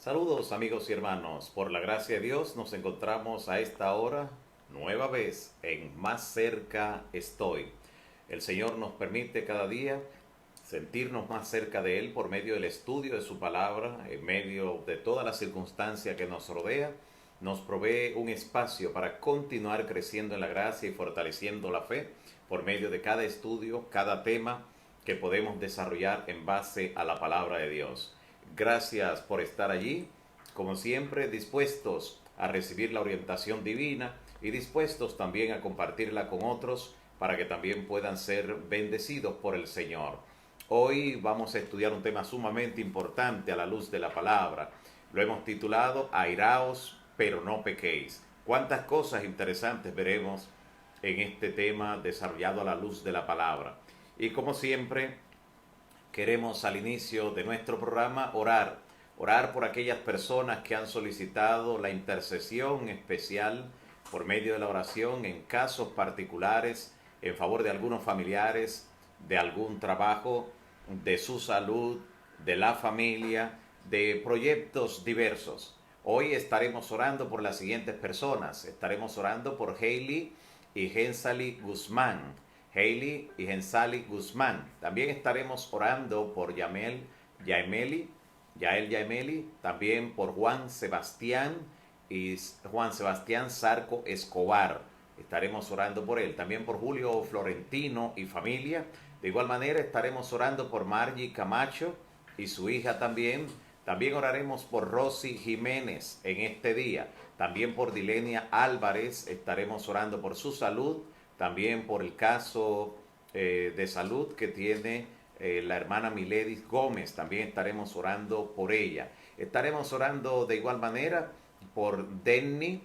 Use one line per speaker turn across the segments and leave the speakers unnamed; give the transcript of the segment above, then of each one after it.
Saludos amigos y hermanos, por la gracia de Dios nos encontramos a esta hora nueva vez en Más cerca estoy. El Señor nos permite cada día sentirnos más cerca de Él por medio del estudio de su palabra, en medio de toda la circunstancia que nos rodea. Nos provee un espacio para continuar creciendo en la gracia y fortaleciendo la fe por medio de cada estudio, cada tema que podemos desarrollar en base a la palabra de Dios. Gracias por estar allí, como siempre dispuestos a recibir la orientación divina y dispuestos también a compartirla con otros para que también puedan ser bendecidos por el Señor. Hoy vamos a estudiar un tema sumamente importante a la luz de la palabra. Lo hemos titulado Airaos, pero no pequéis. Cuántas cosas interesantes veremos en este tema desarrollado a la luz de la palabra. Y como siempre, queremos al inicio de nuestro programa orar por aquellas personas que han solicitado la intercesión especial por medio de la oración en casos particulares, en favor de algunos familiares, de algún trabajo, de su salud, de la familia, de proyectos diversos. Hoy estaremos orando por las siguientes personas. Estaremos orando por Hailey y Gensali Guzmán. Hailey y Gensali Guzmán. También estaremos orando por Yael Yaemeli, también por Juan Sebastián Zarco Escobar. Estaremos orando por él. También por Julio Florentino y familia. De igual manera estaremos orando por Margie Camacho y su hija también. También oraremos por Rosy Jiménez en este día. También por Dilenia Álvarez estaremos orando por su salud. También por el caso de salud que tiene la hermana Miledis Gómez. También estaremos orando por ella. Estaremos orando de igual manera por Denny.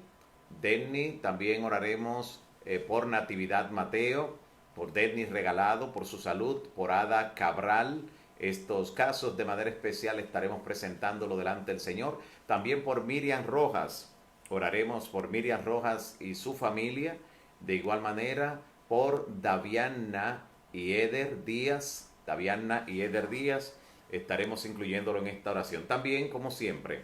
También oraremos por Natividad Mateo, por Denny Regalado, por su salud, por Ada Cabral. Estos casos de manera especial estaremos presentándolo delante del Señor. También por Miriam Rojas. Oraremos por Miriam Rojas y su familia. De igual manera, por Daviana y Eder Díaz, estaremos incluyéndolo en esta oración. También, como siempre,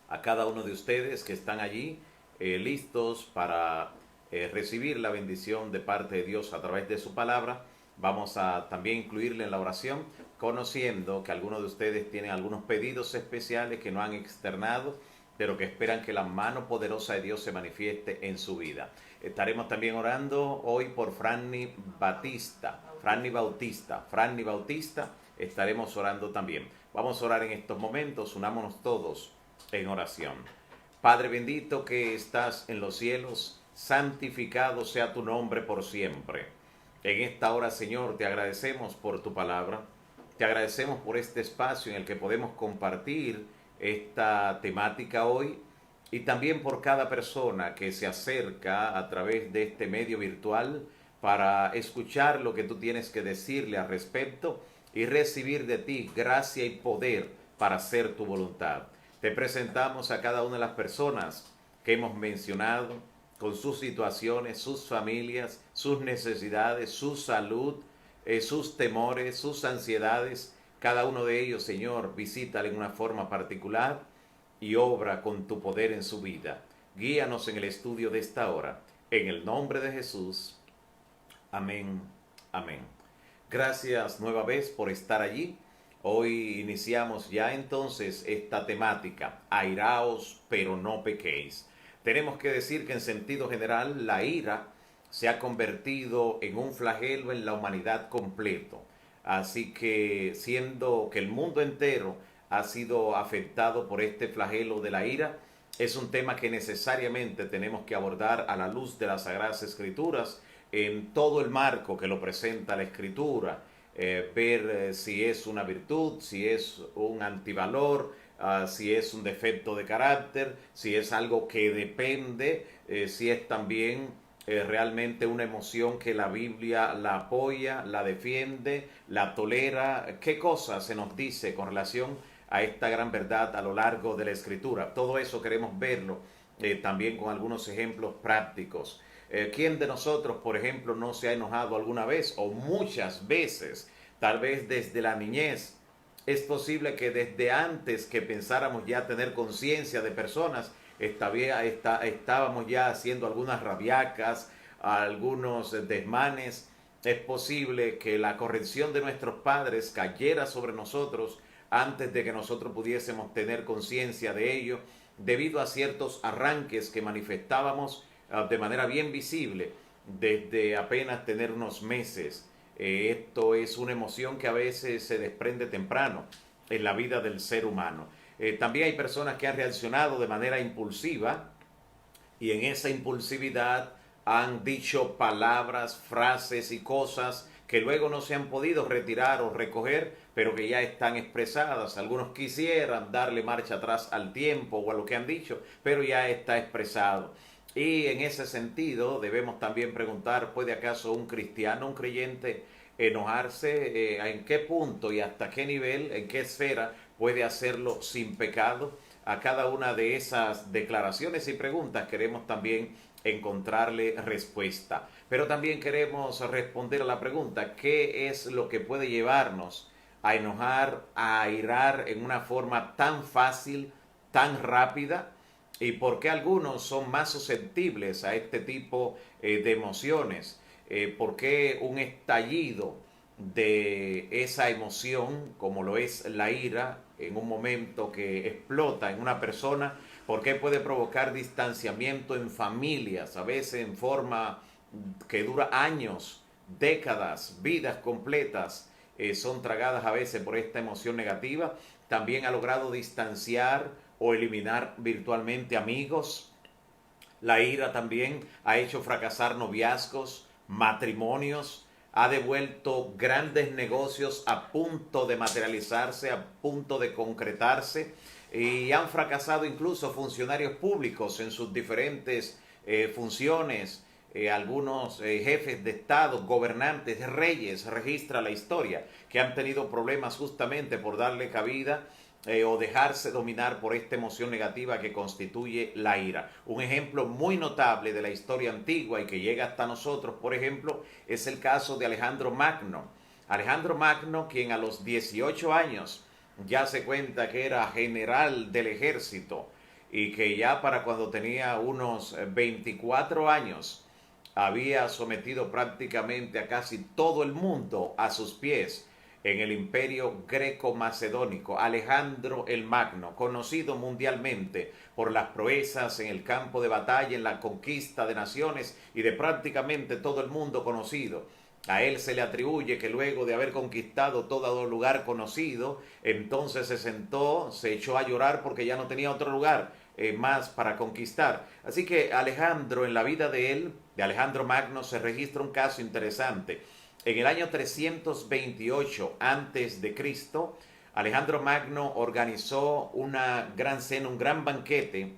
a cada uno de ustedes que están allí, listos para recibir la bendición de parte de Dios a través de su palabra, vamos a también incluirle en la oración, conociendo que algunos de ustedes tienen algunos pedidos especiales que no han externado, pero que esperan que la mano poderosa de Dios se manifieste en su vida. Estaremos también orando hoy por Franny Bautista, estaremos orando también. Vamos a orar en estos momentos, unámonos todos en oración. Padre bendito que estás en los cielos, santificado sea tu nombre por siempre. En esta hora, Señor, te agradecemos por tu palabra, te agradecemos por este espacio en el que podemos compartir esta temática hoy y también por cada persona que se acerca a través de este medio virtual para escuchar lo que tú tienes que decirle al respecto y recibir de ti gracia y poder para hacer tu voluntad. Te presentamos a cada una de las personas que hemos mencionado con sus situaciones, sus familias, sus necesidades, su salud, sus temores, sus ansiedades. Cada uno de ellos, Señor, visítale en una forma particular y obra con tu poder en su vida. Guíanos en el estudio de esta hora. En el nombre de Jesús. Amén. Amén. Gracias nueva vez por estar allí. Hoy iniciamos ya entonces esta temática. Airaos, pero no pequéis. Tenemos que decir que en sentido general la ira se ha convertido en un flagelo en la humanidad completo. Así que siendo que el mundo entero ha sido afectado por este flagelo de la ira, es un tema que necesariamente tenemos que abordar a la luz de las Sagradas Escrituras, en todo el marco que lo presenta la Escritura, ver si es una virtud, si es un antivalor, si es un defecto de carácter, si es algo que depende, si es también realmente una emoción que la Biblia la apoya, la defiende, la tolera. ¿Qué cosas se nos dice con relación a esta gran verdad a lo largo de la Escritura? Todo eso queremos verlo también con algunos ejemplos prácticos. ¿Quién de nosotros, por ejemplo, no se ha enojado alguna vez o muchas veces, tal vez desde la niñez, Es posible que desde antes que pensáramos ya tener conciencia de personas, estábamos ya haciendo algunas rabiacas, algunos desmanes. Es posible que la corrección de nuestros padres cayera sobre nosotros antes de que nosotros pudiésemos tener conciencia de ello, debido a ciertos arranques que manifestábamos de manera bien visible desde apenas tener unos meses. Esto es una emoción que a veces se desprende temprano en la vida del ser humano. También hay personas que han reaccionado de manera impulsiva y en esa impulsividad han dicho palabras, frases y cosas que luego no se han podido retirar o recoger, pero que ya están expresadas. Algunos quisieran darle marcha atrás al tiempo o a lo que han dicho, pero ya está expresado. Y en ese sentido debemos también preguntar, ¿puede acaso un cristiano, un creyente, enojarse? ¿En qué punto y hasta qué nivel, en qué esfera puede hacerlo sin pecado? A cada una de esas declaraciones y preguntas queremos también encontrarle respuesta. Pero también queremos responder a la pregunta, ¿qué es lo que puede llevarnos a enojar, a airar en una forma tan fácil, tan rápida? ¿Y por qué algunos son más susceptibles a este tipo de emociones? ¿Por qué un estallido de esa emoción, como lo es la ira, en un momento que explota en una persona, por qué puede provocar distanciamiento en familias, a veces en forma que dura años, décadas, vidas completas, son tragadas a veces por esta emoción negativa? También ha logrado distanciar o eliminar virtualmente amigos. La ira también ha hecho fracasar noviazgos, matrimonios, ha devuelto grandes negocios a punto de materializarse, a punto de concretarse, y han fracasado incluso funcionarios públicos en sus diferentes funciones. Algunos jefes de Estado, gobernantes, reyes, registra la historia, que han tenido problemas justamente por darle cabida o dejarse dominar por esta emoción negativa que constituye la ira. Un ejemplo muy notable de la historia antigua y que llega hasta nosotros, por ejemplo, es el caso de Alejandro Magno. Alejandro Magno, quien a los 18 años ya se cuenta que era general del ejército y que ya para cuando tenía unos 24 años había sometido prácticamente a casi todo el mundo a sus pies en el imperio greco-macedónico. Alejandro el Magno, conocido mundialmente por las proezas en el campo de batalla, en la conquista de naciones y de prácticamente todo el mundo conocido. A él se le atribuye que luego de haber conquistado todo lugar conocido, entonces se sentó, se echó a llorar porque ya no tenía otro lugar más para conquistar. Así que Alejandro, en la vida de él, de Alejandro Magno, se registra un caso interesante. En el año 328 antes de Cristo, Alejandro Magno organizó una gran cena, un gran banquete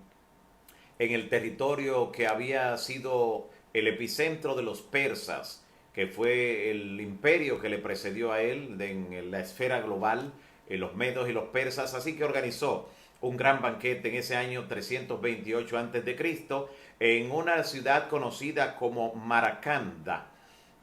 en el territorio que había sido el epicentro de los persas, que fue el imperio que le precedió a él en la esfera global, los medos y los persas. Así que organizó un gran banquete en ese año 328 antes de Cristo en una ciudad conocida como Maracanda,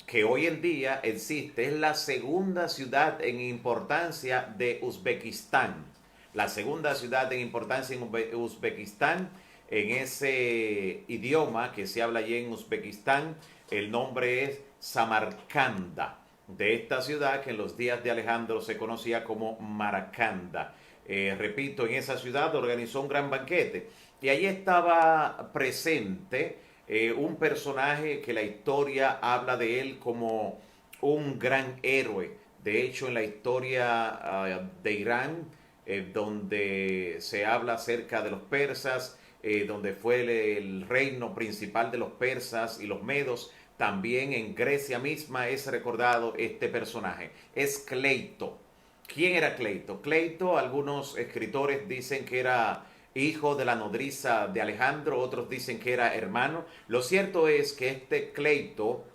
que hoy en día existe. Es la segunda ciudad en importancia de Uzbekistán. La segunda ciudad en importancia en Uzbekistán, en ese idioma que se habla allí en Uzbekistán, el nombre es Samarcanda, de esta ciudad que en los días de Alejandro se conocía como Maracanda. Repito, en esa ciudad organizó un gran banquete y allí estaba presente un personaje que la historia habla de él como un gran héroe. De hecho, en la historia de Irán, donde se habla acerca de los persas, donde fue el reino principal de los persas y los medos, también en Grecia misma es recordado este personaje. Es Cleito. ¿Quién era Cleito? Cleito, algunos escritores dicen que era hijo de la nodriza de Alejandro, otros dicen que era hermano. Lo cierto es que este Cleito,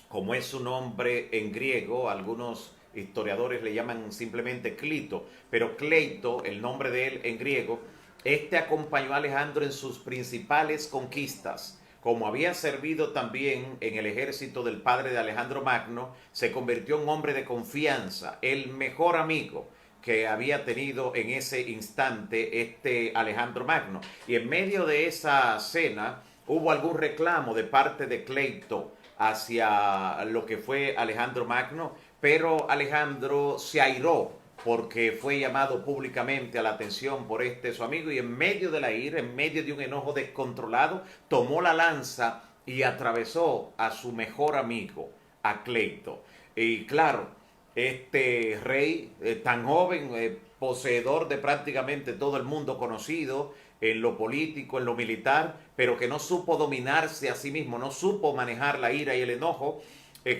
como es su nombre en griego, algunos historiadores le llaman simplemente Clito, pero Cleito, el nombre de él en griego, este acompañó a Alejandro en sus principales conquistas. Como había servido también en el ejército del padre de Alejandro Magno, se convirtió en hombre de confianza, el mejor amigo que había tenido en ese instante este Alejandro Magno. Y en medio de esa cena hubo algún reclamo de parte de Cleito hacia lo que fue Alejandro Magno, pero Alejandro se airó porque fue llamado públicamente a la atención por su amigo, y en medio de la ira, en medio de un enojo descontrolado, tomó la lanza y atravesó a su mejor amigo, a Cleito. Y claro, este rey tan joven, poseedor de prácticamente todo el mundo conocido, en lo político, en lo militar, pero que no supo dominarse a sí mismo, no supo manejar la ira y el enojo,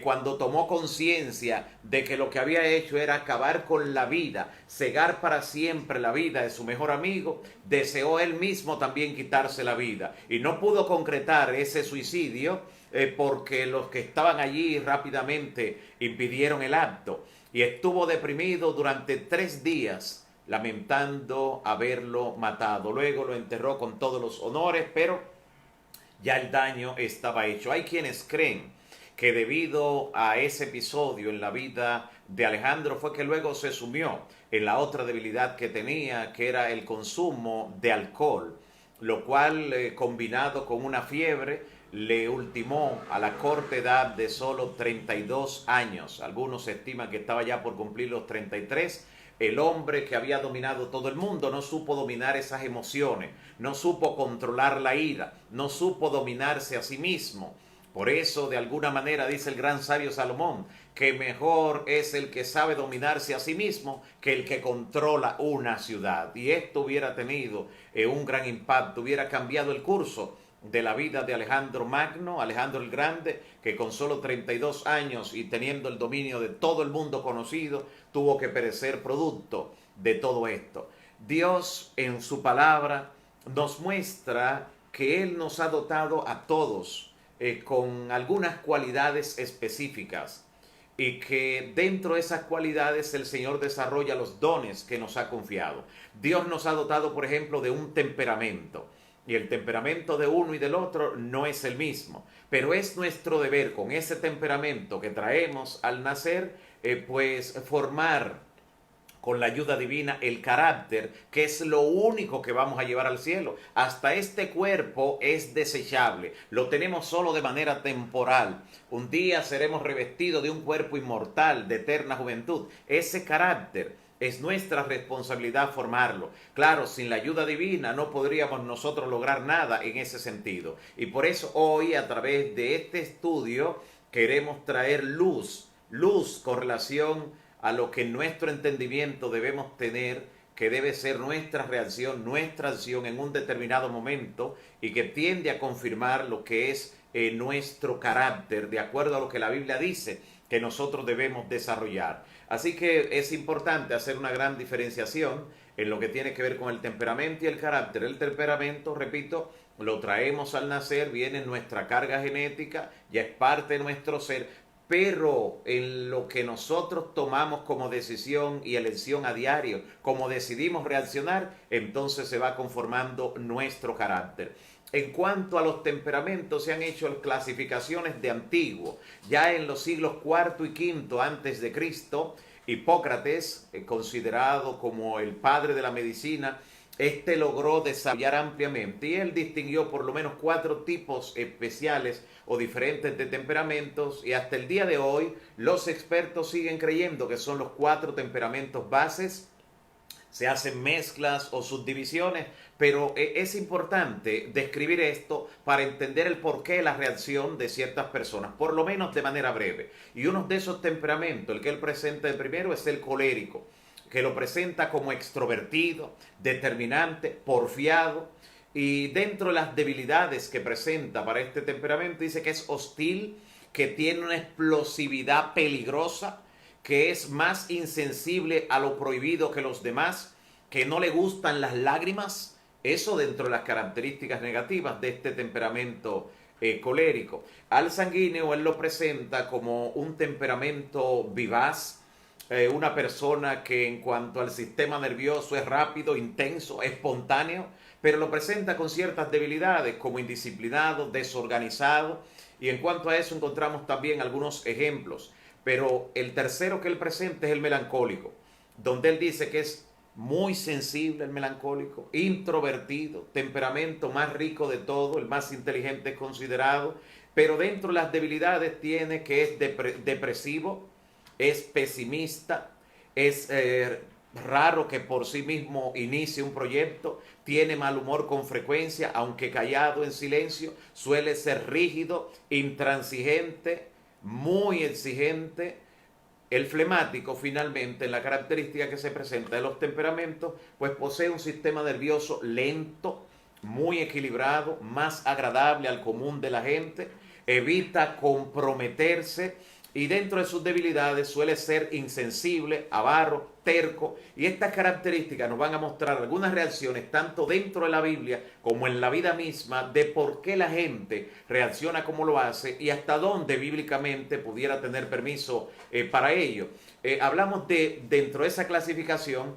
cuando tomó conciencia de que lo que había hecho era acabar con la vida, cegar para siempre la vida de su mejor amigo, deseó él mismo también quitarse la vida. Y no pudo concretar ese suicidio porque los que estaban allí rápidamente impidieron el acto. Y estuvo deprimido durante 3 días, lamentando haberlo matado. Luego lo enterró con todos los honores, pero ya el daño estaba hecho. Hay quienes creen que debido a ese episodio en la vida de Alejandro fue que luego se sumió en la otra debilidad que tenía, que era el consumo de alcohol, lo cual combinado con una fiebre le ultimó a la corta edad de solo 32 años. Algunos estiman que estaba ya por cumplir los 33. El hombre que había dominado todo el mundo no supo dominar esas emociones, no supo controlar la ira, no supo dominarse a sí mismo. Por eso, de alguna manera, dice el gran sabio Salomón, que mejor es el que sabe dominarse a sí mismo que el que controla una ciudad. Y esto hubiera tenido un gran impacto, hubiera cambiado el curso de la vida de Alejandro Magno, Alejandro el Grande, que con solo 32 años y teniendo el dominio de todo el mundo conocido, tuvo que perecer producto de todo esto. Dios en su palabra nos muestra que Él nos ha dotado a todos con algunas cualidades específicas, y que dentro de esas cualidades el Señor desarrolla los dones que nos ha confiado. Dios nos ha dotado, por ejemplo, de un temperamento, y el temperamento de uno y del otro no es el mismo, pero es nuestro deber con ese temperamento que traemos al nacer, pues formar con la ayuda divina el carácter, que es lo único que vamos a llevar al cielo. Hasta este cuerpo es desechable, lo tenemos solo de manera temporal. Un día seremos revestidos de un cuerpo inmortal, de eterna juventud. Ese carácter es nuestra responsabilidad formarlo. Claro, sin la ayuda divina no podríamos nosotros lograr nada en ese sentido. Y por eso hoy, a través de este estudio, queremos traer luz con relación a lo que en nuestro entendimiento debemos tener, que debe ser nuestra reacción, nuestra acción en un determinado momento, y que tiende a confirmar lo que es nuestro carácter, de acuerdo a lo que la Biblia dice que nosotros debemos desarrollar. Así que es importante hacer una gran diferenciación en lo que tiene que ver con el temperamento y el carácter. El temperamento, repito, lo traemos al nacer, viene en nuestra carga genética, ya es parte de nuestro ser, pero en lo que nosotros tomamos como decisión y elección a diario, como decidimos reaccionar, entonces se va conformando nuestro carácter. En cuanto a los temperamentos, se han hecho clasificaciones de antiguo. Ya en los siglos IV y V antes de Cristo, Hipócrates, considerado como el padre de la medicina, este logró desarrollar ampliamente, y él distinguió por lo menos 4 tipos especiales o diferentes de temperamentos, y hasta el día de hoy los expertos siguen creyendo que son los 4 temperamentos bases. Se hacen mezclas o subdivisiones, pero es importante describir esto para entender el porqué de la reacción de ciertas personas, por lo menos de manera breve. Y uno de esos temperamentos, el que él presenta de primero, es el colérico, que lo presenta como extrovertido, determinante, porfiado, y dentro de las debilidades que presenta para este temperamento dice que es hostil, que tiene una explosividad peligrosa, que es más insensible a lo prohibido que los demás, que no le gustan las lágrimas. Eso dentro de las características negativas de este temperamento colérico. Al sanguíneo él lo presenta como un temperamento vivaz, una persona que en cuanto al sistema nervioso es rápido, intenso, espontáneo, pero lo presenta con ciertas debilidades como indisciplinado, desorganizado, y en cuanto a eso encontramos también algunos ejemplos. Pero el tercero que él presenta es el melancólico, donde él dice que es muy sensible el melancólico, introvertido, temperamento más rico de todo, el más inteligente considerado, pero dentro de las debilidades tiene que es depresivo, es pesimista, es raro que por sí mismo inicie un proyecto, tiene mal humor con frecuencia, aunque callado en silencio, suele ser rígido, intransigente, muy exigente. El flemático, finalmente, en la característica que se presenta de los temperamentos, pues posee un sistema nervioso lento, muy equilibrado, más agradable al común de la gente, evita comprometerse y dentro de sus debilidades suele ser insensible, avaro, terco, y estas características nos van a mostrar algunas reacciones tanto dentro de la Biblia como en la vida misma de por qué la gente reacciona como lo hace y hasta dónde bíblicamente pudiera tener permiso para ello. Hablamos de, dentro de esa clasificación,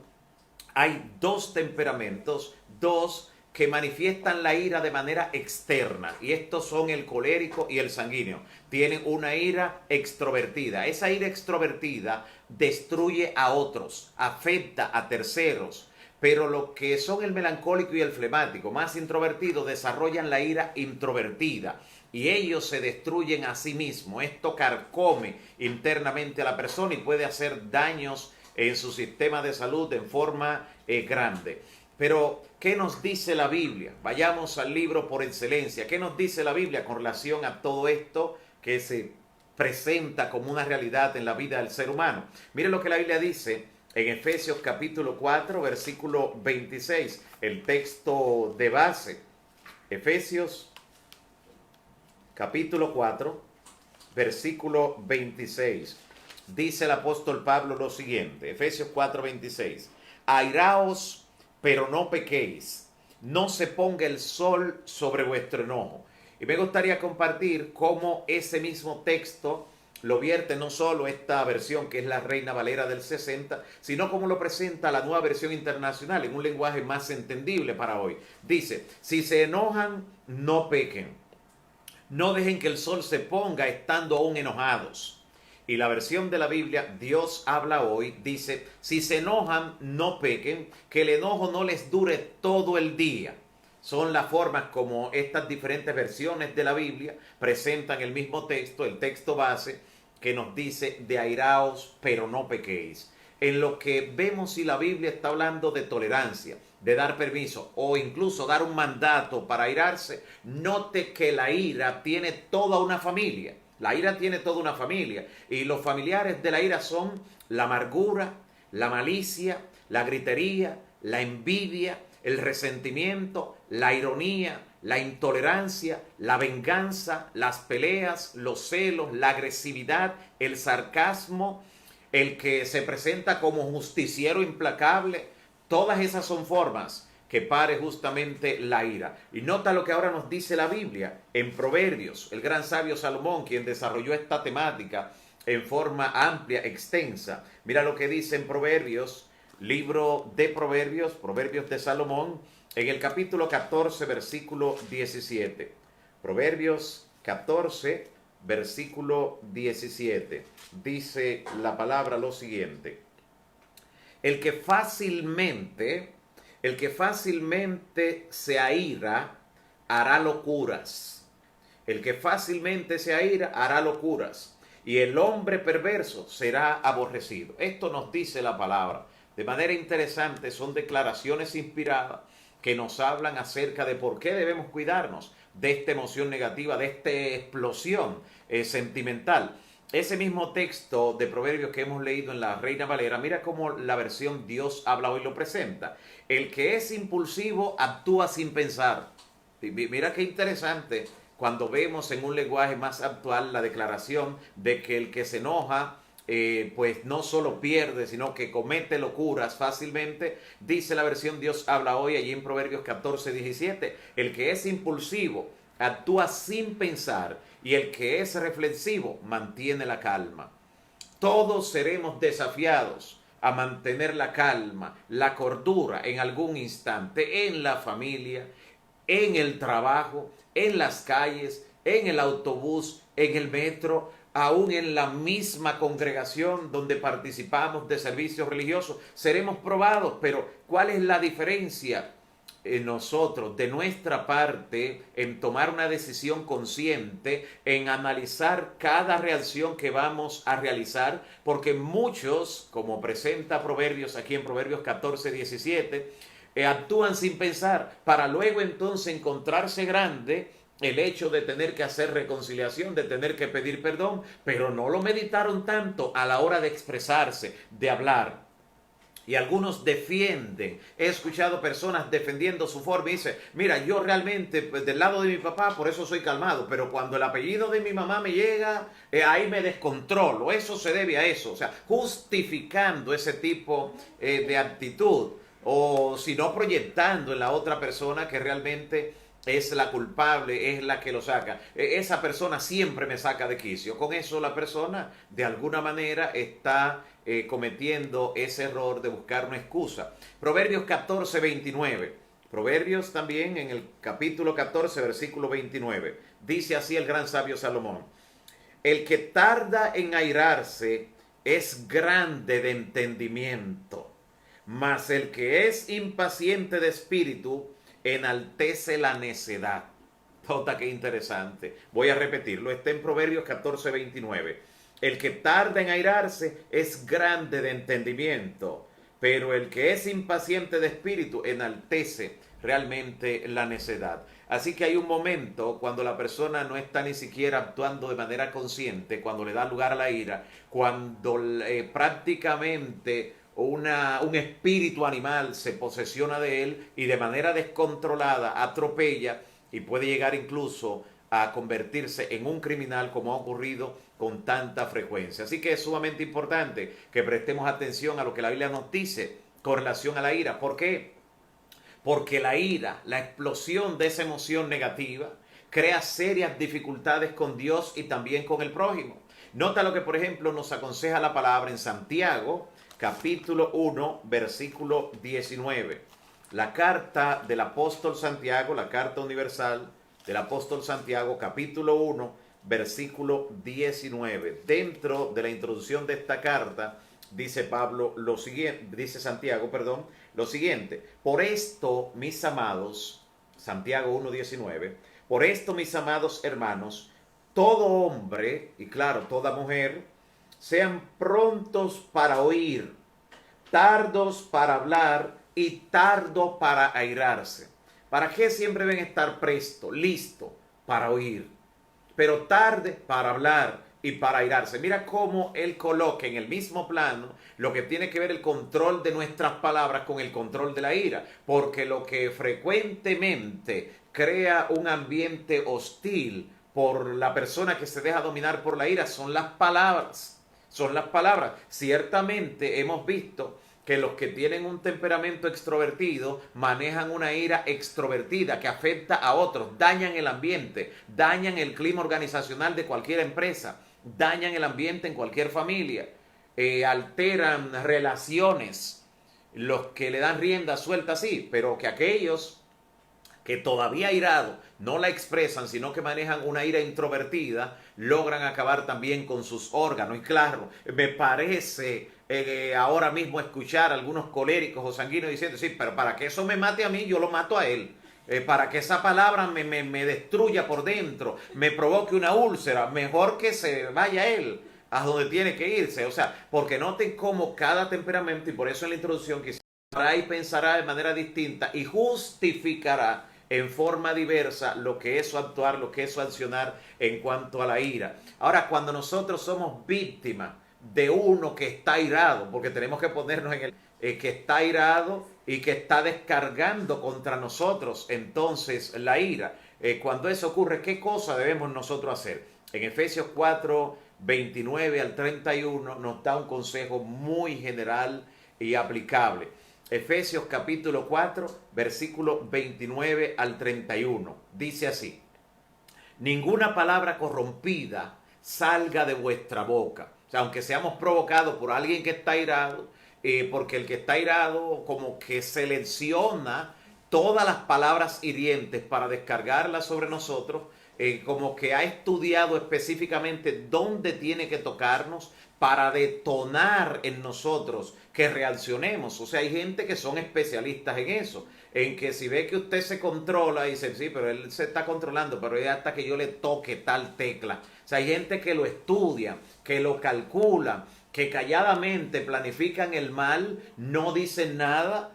hay dos temperamentos, dos que manifiestan la ira de manera externa, y estos son el colérico y el sanguíneo. Tienen una ira extrovertida. Esa ira extrovertida destruye a otros, afecta a terceros, pero lo que son el melancólico y el flemático, más introvertidos, desarrollan la ira introvertida y ellos se destruyen a sí mismos. Esto carcome internamente a la persona y puede hacer daños en su sistema de salud en forma grande. Pero, ¿qué nos dice la Biblia? Vayamos al libro por excelencia. ¿Qué nos dice la Biblia con relación a todo esto que se presenta como una realidad en la vida del ser humano? Miren lo que la Biblia dice en Efesios capítulo 4, versículo 26, el texto de base. Efesios capítulo 4, versículo 26. Dice el apóstol Pablo lo siguiente, Efesios 4, 26. Airaos, pero no pequéis, no se ponga el sol sobre vuestro enojo. Y me gustaría compartir cómo ese mismo texto lo vierte no solo esta versión que es la Reina Valera del 60, sino como lo presenta la Nueva Versión Internacional en un lenguaje más entendible para hoy. Dice, si se enojan, no pequen. No dejen que el sol se ponga estando aún enojados. Y la versión de la Biblia, Dios habla hoy, dice, si se enojan, no pequen, que el enojo no les dure todo el día. Son las formas como estas diferentes versiones de la Biblia presentan el mismo texto, el texto base, que nos dice de airaos, pero no pequéis. En lo que vemos si la Biblia está hablando de tolerancia, de dar permiso o incluso dar un mandato para airarse, note que la ira tiene toda una familia. La ira tiene toda una familia y los familiares de la ira son la amargura, la malicia, la gritería, la envidia, el resentimiento, la ironía, la intolerancia, la venganza, las peleas, los celos, la agresividad, el sarcasmo, el que se presenta como justiciero implacable. Todas esas son formas que pare justamente la ira. Y nota lo que ahora nos dice la Biblia en Proverbios, el gran sabio Salomón, quien desarrolló esta temática en forma amplia, extensa. Mira lo que dice en Proverbios, libro de Proverbios, Proverbios de Salomón, en el capítulo 14, versículo 17. Proverbios 14, versículo 17. Dice la palabra lo siguiente. El que fácilmente se aira, hará locuras. El que fácilmente se aira, hará locuras. Y el hombre perverso será aborrecido. Esto nos dice la palabra. De manera interesante, son declaraciones inspiradas que nos hablan acerca de por qué debemos cuidarnos de esta emoción negativa, de esta explosión sentimental. Ese mismo texto de Proverbios que hemos leído en la Reina Valera, mira cómo la versión Dios habla hoy lo presenta. El que es impulsivo actúa sin pensar. Mira qué interesante cuando vemos en un lenguaje más actual la declaración de que el que se enoja, pues no solo pierde, sino que comete locuras fácilmente. Dice la versión Dios habla hoy allí en Proverbios 14, 17. El que es impulsivo actúa sin pensar y el que es reflexivo mantiene la calma. Todos seremos desafiados a mantener la calma, la cordura en algún instante, en la familia, en el trabajo, en las calles, en el autobús, en el metro. aún en la misma congregación donde participamos de servicios religiosos, seremos probados. Pero ¿cuál es la diferencia en nosotros, de nuestra parte, en tomar una decisión consciente, en analizar cada reacción que vamos a realizar? Porque muchos, como presenta Proverbios aquí en Proverbios 14, 17, actúan sin pensar, para luego entonces encontrarse grande el hecho de tener que hacer reconciliación, de tener que pedir perdón, pero no lo meditaron tanto a la hora de expresarse, de hablar. Y algunos defienden, he escuchado personas defendiendo su forma y dice, mira, yo realmente pues, del lado de mi papá, por eso soy calmado, pero cuando el apellido de mi mamá me llega, ahí me descontrolo, eso se debe a eso. O sea, justificando ese tipo de actitud, o si no proyectando en la otra persona que realmente es la culpable, es la que lo saca. Esa persona siempre me saca de quicio. Con eso la persona de alguna manera está cometiendo ese error de buscar una excusa. Proverbios 14, 29. Proverbios también en el capítulo 14, versículo 29. Dice así el gran sabio Salomón: el que tarda en airarse es grande de entendimiento, mas el que es impaciente de espíritu enaltece la necedad. Jota, qué interesante. Voy a repetirlo. Está en Proverbios 14, 29. El que tarda en airarse es grande de entendimiento, pero el que es impaciente de espíritu enaltece realmente la necedad. Así que hay un momento cuando la persona no está ni siquiera actuando de manera consciente, cuando le da lugar a la ira, cuando prácticamente un espíritu animal se posesiona de él y de manera descontrolada atropella y puede llegar incluso a convertirse en un criminal, como ha ocurrido con tanta frecuencia. Así que es sumamente importante que prestemos atención a lo que la Biblia nos dice con relación a la ira. ¿Por qué? Porque la ira, la explosión de esa emoción negativa, crea serias dificultades con Dios y también con el prójimo. Nota lo que, por ejemplo, nos aconseja la palabra en Santiago, capítulo 1, versículo 19. La carta del apóstol Santiago, la carta universal del apóstol Santiago, capítulo 1, versículo 19. Dentro de la introducción de esta carta, dice Pablo lo siguiente, dice Santiago, perdón, lo siguiente: por esto, mis amados, Santiago 1:19, por esto, mis amados hermanos, todo hombre, y claro, toda mujer, sean prontos para oír, tardos para hablar y tardo para airarse. ¿Para qué siempre deben estar presto, listo para oír, pero tarde para hablar y para airarse? Mira cómo él coloca en el mismo plano lo que tiene que ver el control de nuestras palabras con el control de la ira, porque lo que frecuentemente crea un ambiente hostil por la persona que se deja dominar por la ira son las palabras. Son las palabras. Ciertamente hemos visto que los que tienen un temperamento extrovertido manejan una ira extrovertida que afecta a otros, dañan el ambiente, dañan el clima organizacional de cualquier empresa, dañan el ambiente en cualquier familia, alteran relaciones, los que le dan rienda suelta sí, pero que aquellos que todavía airados no la expresan, sino que manejan una ira introvertida, logran acabar también con sus órganos. Y claro, me parece ahora mismo escuchar a algunos coléricos o sanguíneos diciendo, sí, pero para que eso me mate a mí, yo lo mato a él. Para que esa palabra me destruya por dentro, me provoque una úlcera, mejor que se vaya él a donde tiene que irse. O sea, porque noten cómo cada temperamento, y por eso en la introducción quizás y pensará de manera distinta y justificará en forma diversa lo que es su actuar, lo que es su accionar en cuanto a la ira. Ahora, cuando nosotros somos víctimas de uno que está airado, porque tenemos que ponernos en el que está airado y que está descargando contra nosotros entonces la ira. Cuando eso ocurre, ¿qué cosa debemos nosotros hacer? En Efesios 4, 29 al 31 nos da un consejo muy general y aplicable. Efesios capítulo 4, versículo 29 al 31. Dice así: ninguna palabra corrompida salga de vuestra boca. O sea, aunque seamos provocados por alguien que está airado, porque el que está airado como que selecciona todas las palabras hirientes para descargarlas sobre nosotros, como que ha estudiado específicamente dónde tiene que tocarnos para detonar en nosotros que reaccionemos. O sea, hay gente que son especialistas en eso, en que si ve que usted se controla, dice, sí, pero él se está controlando, pero es hasta que yo le toque tal tecla. O sea, hay gente que lo estudia, que lo calcula, que calladamente planifican el mal, no dicen nada,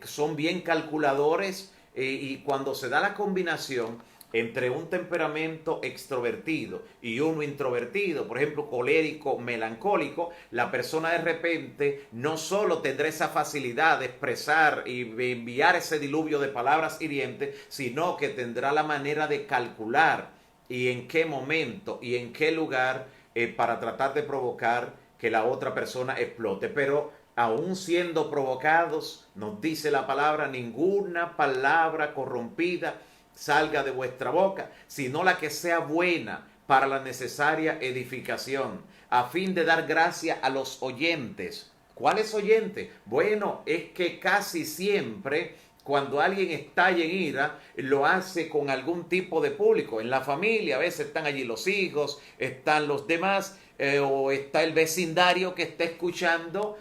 son bien calculadores, y cuando se da la combinación entre un temperamento extrovertido y uno introvertido, por ejemplo, colérico, melancólico, la persona de repente no solo tendrá esa facilidad de expresar y de enviar ese diluvio de palabras hirientes, sino que tendrá la manera de calcular y en qué momento y en qué lugar, para tratar de provocar que la otra persona explote. Pero aún siendo provocados, nos dice la palabra, ninguna palabra corrompida salga de vuestra boca, sino la que sea buena para la necesaria edificación, a fin de dar gracia a los oyentes. ¿Cuáles oyentes? Bueno, es que casi siempre cuando alguien estalla en ira, lo hace con algún tipo de público. En la familia, a veces están allí los hijos, están los demás, o está el vecindario que está escuchando,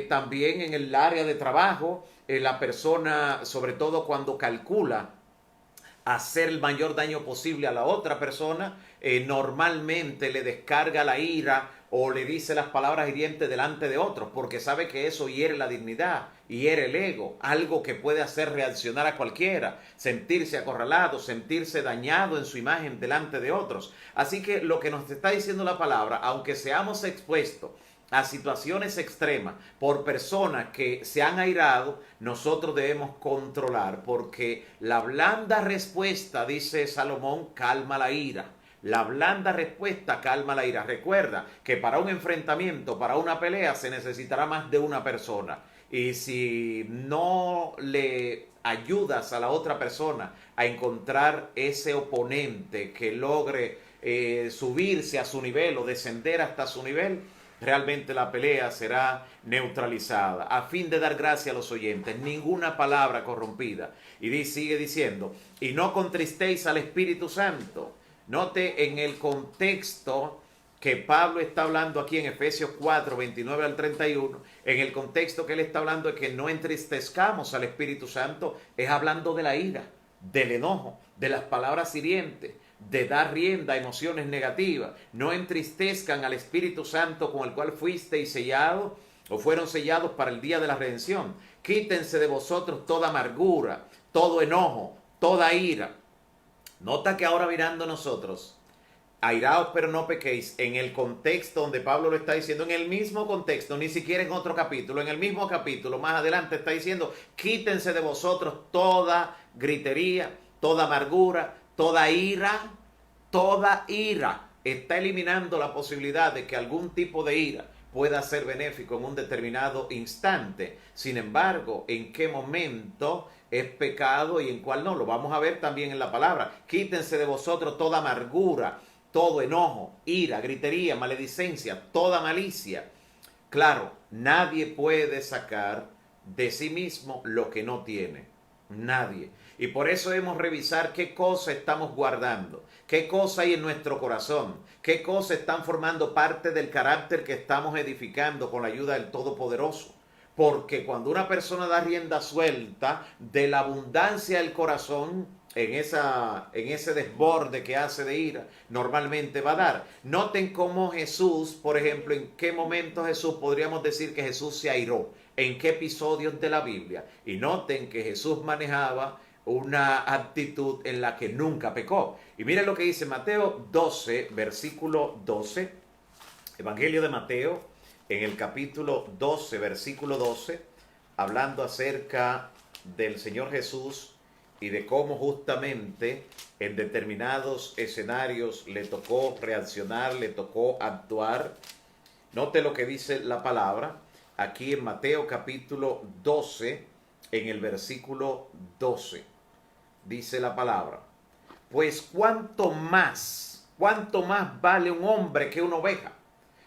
también en el área de trabajo, la persona, sobre todo cuando calcula hacer el mayor daño posible a la otra persona, normalmente le descarga la ira o le dice las palabras hirientes delante de otros, porque sabe que eso hiere la dignidad, hiere el ego, algo que puede hacer reaccionar a cualquiera, sentirse acorralado, sentirse dañado en su imagen delante de otros. Así que lo que nos está diciendo la palabra, aunque seamos expuestos a situaciones extremas por personas que se han airado, nosotros debemos controlar, porque la blanda respuesta, dice Salomón, calma la ira. La blanda respuesta calma la ira. Recuerda que para un enfrentamiento, para una pelea, se necesitará más de una persona. Y si no le ayudas a la otra persona a encontrar ese oponente que logre subirse a su nivel o descender hasta su nivel, realmente la pelea será neutralizada, a fin de dar gracia a los oyentes, ninguna palabra corrompida. Y sigue diciendo, y no contristéis al Espíritu Santo. Note en el contexto que Pablo está hablando aquí en Efesios 4, 29 al 31, en el contexto que él está hablando de que no entristezcamos al Espíritu Santo, es hablando de la ira, del enojo, de las palabras hirientes, de dar rienda a emociones negativas. No entristezcan al Espíritu Santo con el cual fuisteis sellados o fueron sellados para el día de la redención. Quítense de vosotros toda amargura, todo enojo, toda ira. Nota que ahora mirando nosotros, airaos pero no pequéis, en el contexto donde Pablo lo está diciendo, en el mismo contexto, ni siquiera en otro capítulo, en el mismo capítulo, más adelante está diciendo, quítense de vosotros toda gritería, toda amargura, toda ira. Está eliminando la posibilidad de que algún tipo de ira pueda ser benéfico en un determinado instante. Sin embargo, en qué momento es pecado y en cuál no, lo vamos a ver también en la palabra. Quítense de vosotros toda amargura, todo enojo, ira, gritería, maledicencia, toda malicia. Claro, nadie puede sacar de sí mismo lo que no tiene. Nadie. Y por eso debemos revisar qué cosa estamos guardando, qué cosa hay en nuestro corazón, qué cosas están formando parte del carácter que estamos edificando con la ayuda del Todopoderoso. Porque cuando una persona da rienda suelta de la abundancia del corazón, en ese desborde que hace de ira, normalmente va a dar. Noten cómo Jesús, por ejemplo, en qué momento Jesús podríamos decir que Jesús se airó, en qué episodios de la Biblia. Y noten que Jesús manejaba una actitud en la que nunca pecó. Y miren lo que dice Mateo 12, versículo 12, Evangelio de Mateo, en el capítulo 12, versículo 12, hablando acerca del Señor Jesús y de cómo justamente en determinados escenarios le tocó reaccionar, le tocó actuar. Note lo que dice la palabra aquí en Mateo capítulo 12, en el versículo 12. Dice la palabra, pues cuánto más vale un hombre que una oveja.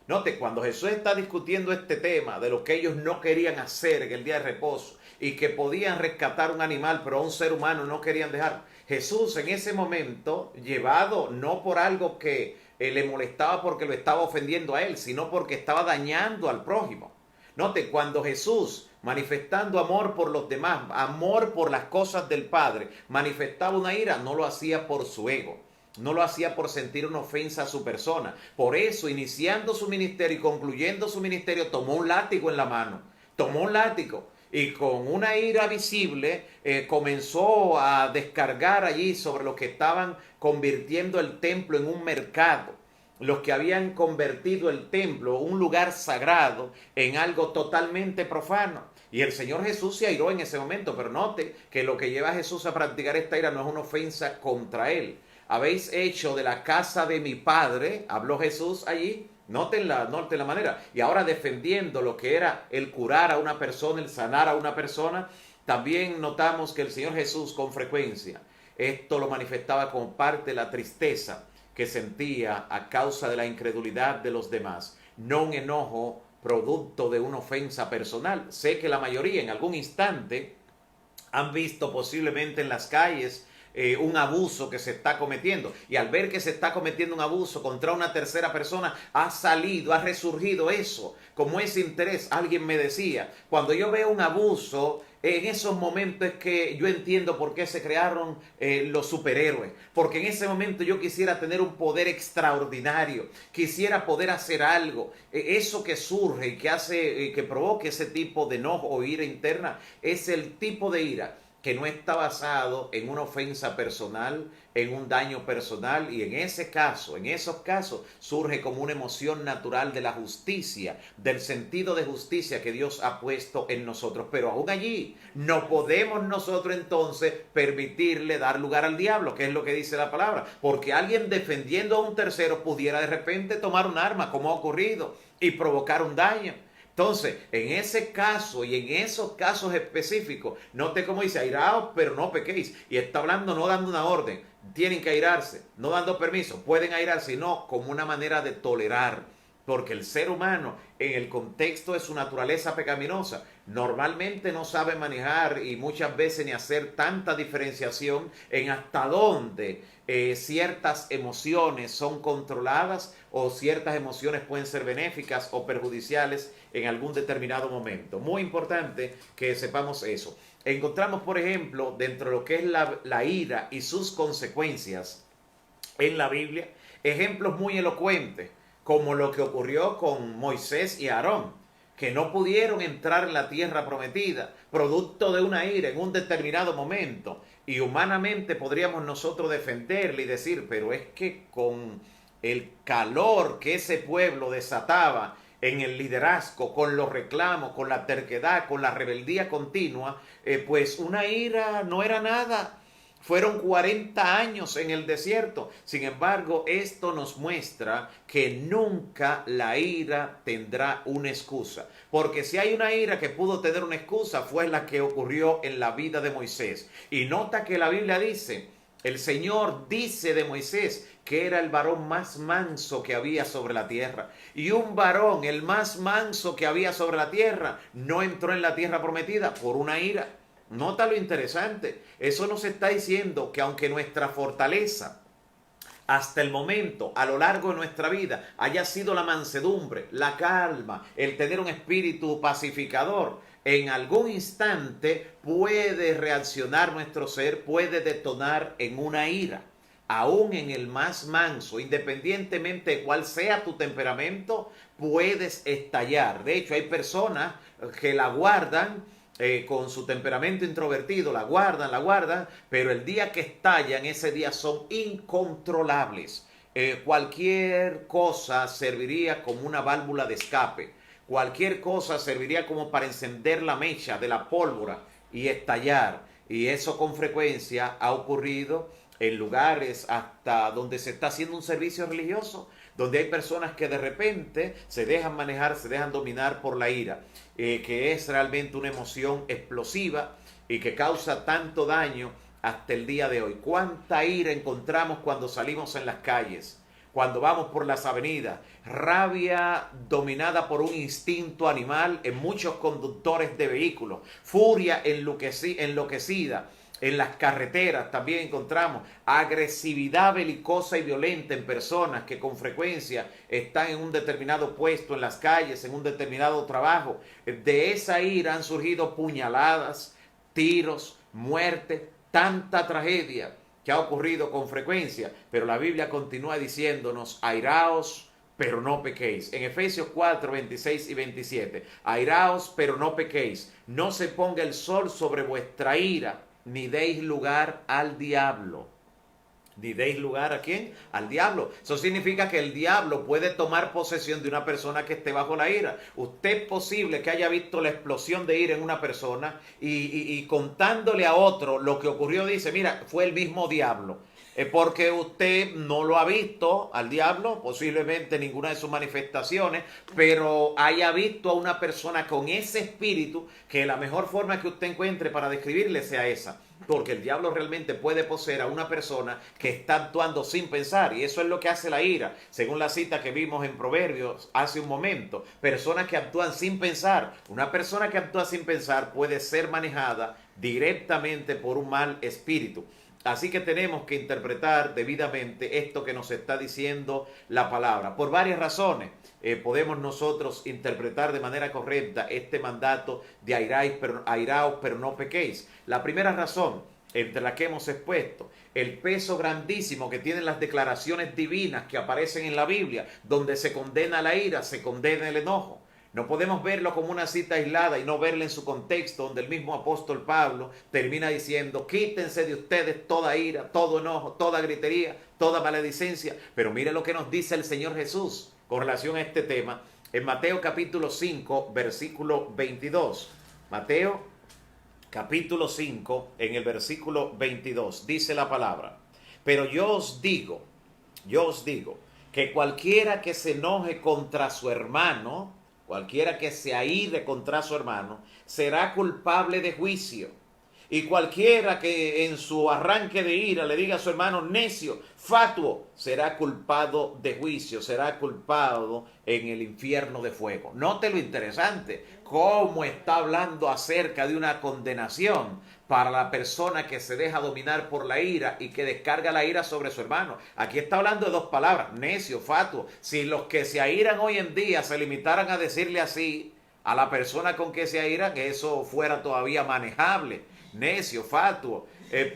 Note, cuando Jesús está discutiendo este tema de lo que ellos no querían hacer en el día de reposo y que podían rescatar un animal, pero a un ser humano no querían dejar. Jesús en ese momento, llevado no por algo que le molestaba porque lo estaba ofendiendo a él, sino porque estaba dañando al prójimo. Note, cuando Jesús, manifestando amor por los demás, amor por las cosas del Padre, manifestaba una ira, no lo hacía por su ego. No lo hacía por sentir una ofensa a su persona. Por eso, iniciando su ministerio y concluyendo su ministerio, tomó un látigo en la mano. Tomó un látigo y con una ira visible comenzó a descargar allí sobre los que estaban convirtiendo el templo en un mercado. Los que habían convertido el templo, un lugar sagrado, en algo totalmente profano. Y el Señor Jesús se airó en ese momento. Pero note que lo que lleva a Jesús a practicar esta ira no es una ofensa contra él. Habéis hecho de la casa de mi padre, habló Jesús allí, noten la manera, y ahora defendiendo lo que era el curar a una persona, el sanar a una persona, también notamos que el Señor Jesús con frecuencia, esto lo manifestaba como parte de la tristeza que sentía a causa de la incredulidad de los demás, no un enojo producto de una ofensa personal. Sé que la mayoría en algún instante han visto posiblemente en las calles un abuso que se está cometiendo, y al ver que se está cometiendo un abuso contra una tercera persona, ha resurgido eso, como ese interés. Alguien me decía, cuando yo veo un abuso, en esos momentos es que yo entiendo por qué se crearon los superhéroes, porque en ese momento yo quisiera tener un poder extraordinario, quisiera poder hacer algo. Eso que surge y que hace, que provoque ese tipo de enojo o ira interna, es el tipo de ira que no está basado en una ofensa personal, en un daño personal, y en esos casos, surge como una emoción natural de la justicia, del sentido de justicia que Dios ha puesto en nosotros. Pero aún allí no podemos nosotros entonces permitirle dar lugar al diablo, que es lo que dice la palabra, porque alguien defendiendo a un tercero pudiera de repente tomar un arma, como ha ocurrido, y provocar un daño. Entonces, en ese caso y en esos casos específicos, note cómo dice, airaos, pero no pequéis. Y está hablando no dando una orden, tienen que airarse, no dando permiso, pueden airarse, sino como una manera de tolerar. Porque el ser humano, en el contexto de su naturaleza pecaminosa, normalmente no sabe manejar y muchas veces ni hacer tanta diferenciación en hasta dónde ciertas emociones son controladas o ciertas emociones pueden ser benéficas o perjudiciales en algún determinado momento. Muy importante que sepamos eso. Encontramos, por ejemplo, dentro de lo que es la ira y sus consecuencias en la Biblia, ejemplos muy elocuentes, como lo que ocurrió con Moisés y Aarón, que no pudieron entrar en la tierra prometida, producto de una ira en un determinado momento. Y humanamente podríamos nosotros defenderle y decir, pero es que con el calor que ese pueblo desataba en el liderazgo, con los reclamos, con la terquedad, con la rebeldía continua, pues una ira no era nada. Fueron 40 años en el desierto. Sin embargo, esto nos muestra que nunca la ira tendrá una excusa. Porque si hay una ira que pudo tener una excusa, fue la que ocurrió en la vida de Moisés. Y nota que la Biblia dice, el Señor dice de Moisés que era el varón más manso que había sobre la tierra. Y un varón, el más manso que había sobre la tierra, no entró en la tierra prometida por una ira. Nota lo interesante, eso nos está diciendo que aunque nuestra fortaleza hasta el momento, a lo largo de nuestra vida, haya sido la mansedumbre, la calma, el tener un espíritu pacificador, en algún instante puede reaccionar nuestro ser, puede detonar en una ira. Aún en el más manso, independientemente de cuál sea tu temperamento, puedes estallar. De hecho, hay personas que la guardan con su temperamento introvertido, la guardan, pero el día que estallan, ese día son incontrolables. Cualquier cosa serviría como una válvula de escape, cualquier cosa serviría como para encender la mecha de la pólvora y estallar. Y eso con frecuencia ha ocurrido en lugares hasta donde se está haciendo un servicio religioso, donde hay personas que de repente se dejan manejar, se dejan dominar por la ira, que es realmente una emoción explosiva y que causa tanto daño hasta el día de hoy. ¿Cuánta ira encontramos cuando salimos en las calles? cuando vamos por las avenidas, rabia dominada por un instinto animal en muchos conductores de vehículos, furia enloquecida. En las carreteras también encontramos agresividad belicosa y violenta en personas que con frecuencia están en un determinado puesto en las calles, en un determinado trabajo. De esa ira han surgido puñaladas, tiros, muerte, tanta tragedia que ha ocurrido con frecuencia. Pero la Biblia continúa diciéndonos: airaos, pero no pequéis. En Efesios 4, 26 y 27, airaos, pero no pequéis. No se ponga el sol sobre vuestra ira, ni deis lugar al diablo. ¿Ni deis lugar a quién? Al diablo. Eso significa que el diablo puede tomar posesión de una persona que esté bajo la ira. Usted es posible que haya visto la explosión de ira en una persona y contándole a otro lo que ocurrió, dice: mira, fue el mismo diablo. Porque usted no lo ha visto al diablo, posiblemente ninguna de sus manifestaciones, pero haya visto a una persona con ese espíritu, que la mejor forma que usted encuentre para describirle sea esa. Porque el diablo realmente puede poseer a una persona que está actuando sin pensar, y eso es lo que hace la ira, según la cita que vimos en Proverbios hace un momento. Personas que actúan sin pensar. Una persona que actúa sin pensar puede ser manejada directamente por un mal espíritu. Así que tenemos que interpretar debidamente esto que nos está diciendo la palabra. Por varias razones podemos nosotros interpretar de manera correcta este mandato de airaos, pero no pequéis. La primera razón, entre la que hemos expuesto, el peso grandísimo que tienen las declaraciones divinas que aparecen en la Biblia, donde se condena la ira, se condena el enojo. No podemos verlo como una cita aislada y no verla en su contexto, donde el mismo apóstol Pablo termina diciendo: quítense de ustedes toda ira, todo enojo, toda gritería, toda maledicencia. Pero mire lo que nos dice el Señor Jesús con relación a este tema en Mateo capítulo 5, versículo 22. Mateo capítulo 5, en el versículo 22, dice la palabra: pero yo os digo, que cualquiera que se enoje contra su hermano, cualquiera que se aire contra su hermano, será culpable de juicio. Y cualquiera que en su arranque de ira le diga a su hermano necio, fatuo, será culpado de juicio, será culpado en el infierno de fuego. Note lo interesante, cómo está hablando acerca de una condenación para la persona que se deja dominar por la ira y que descarga la ira sobre su hermano. Aquí está hablando de dos palabras: necio, fatuo. Si los que se airan hoy en día se limitaran a decirle así a la persona con que se airan, que eso fuera todavía manejable: necio, fatuo.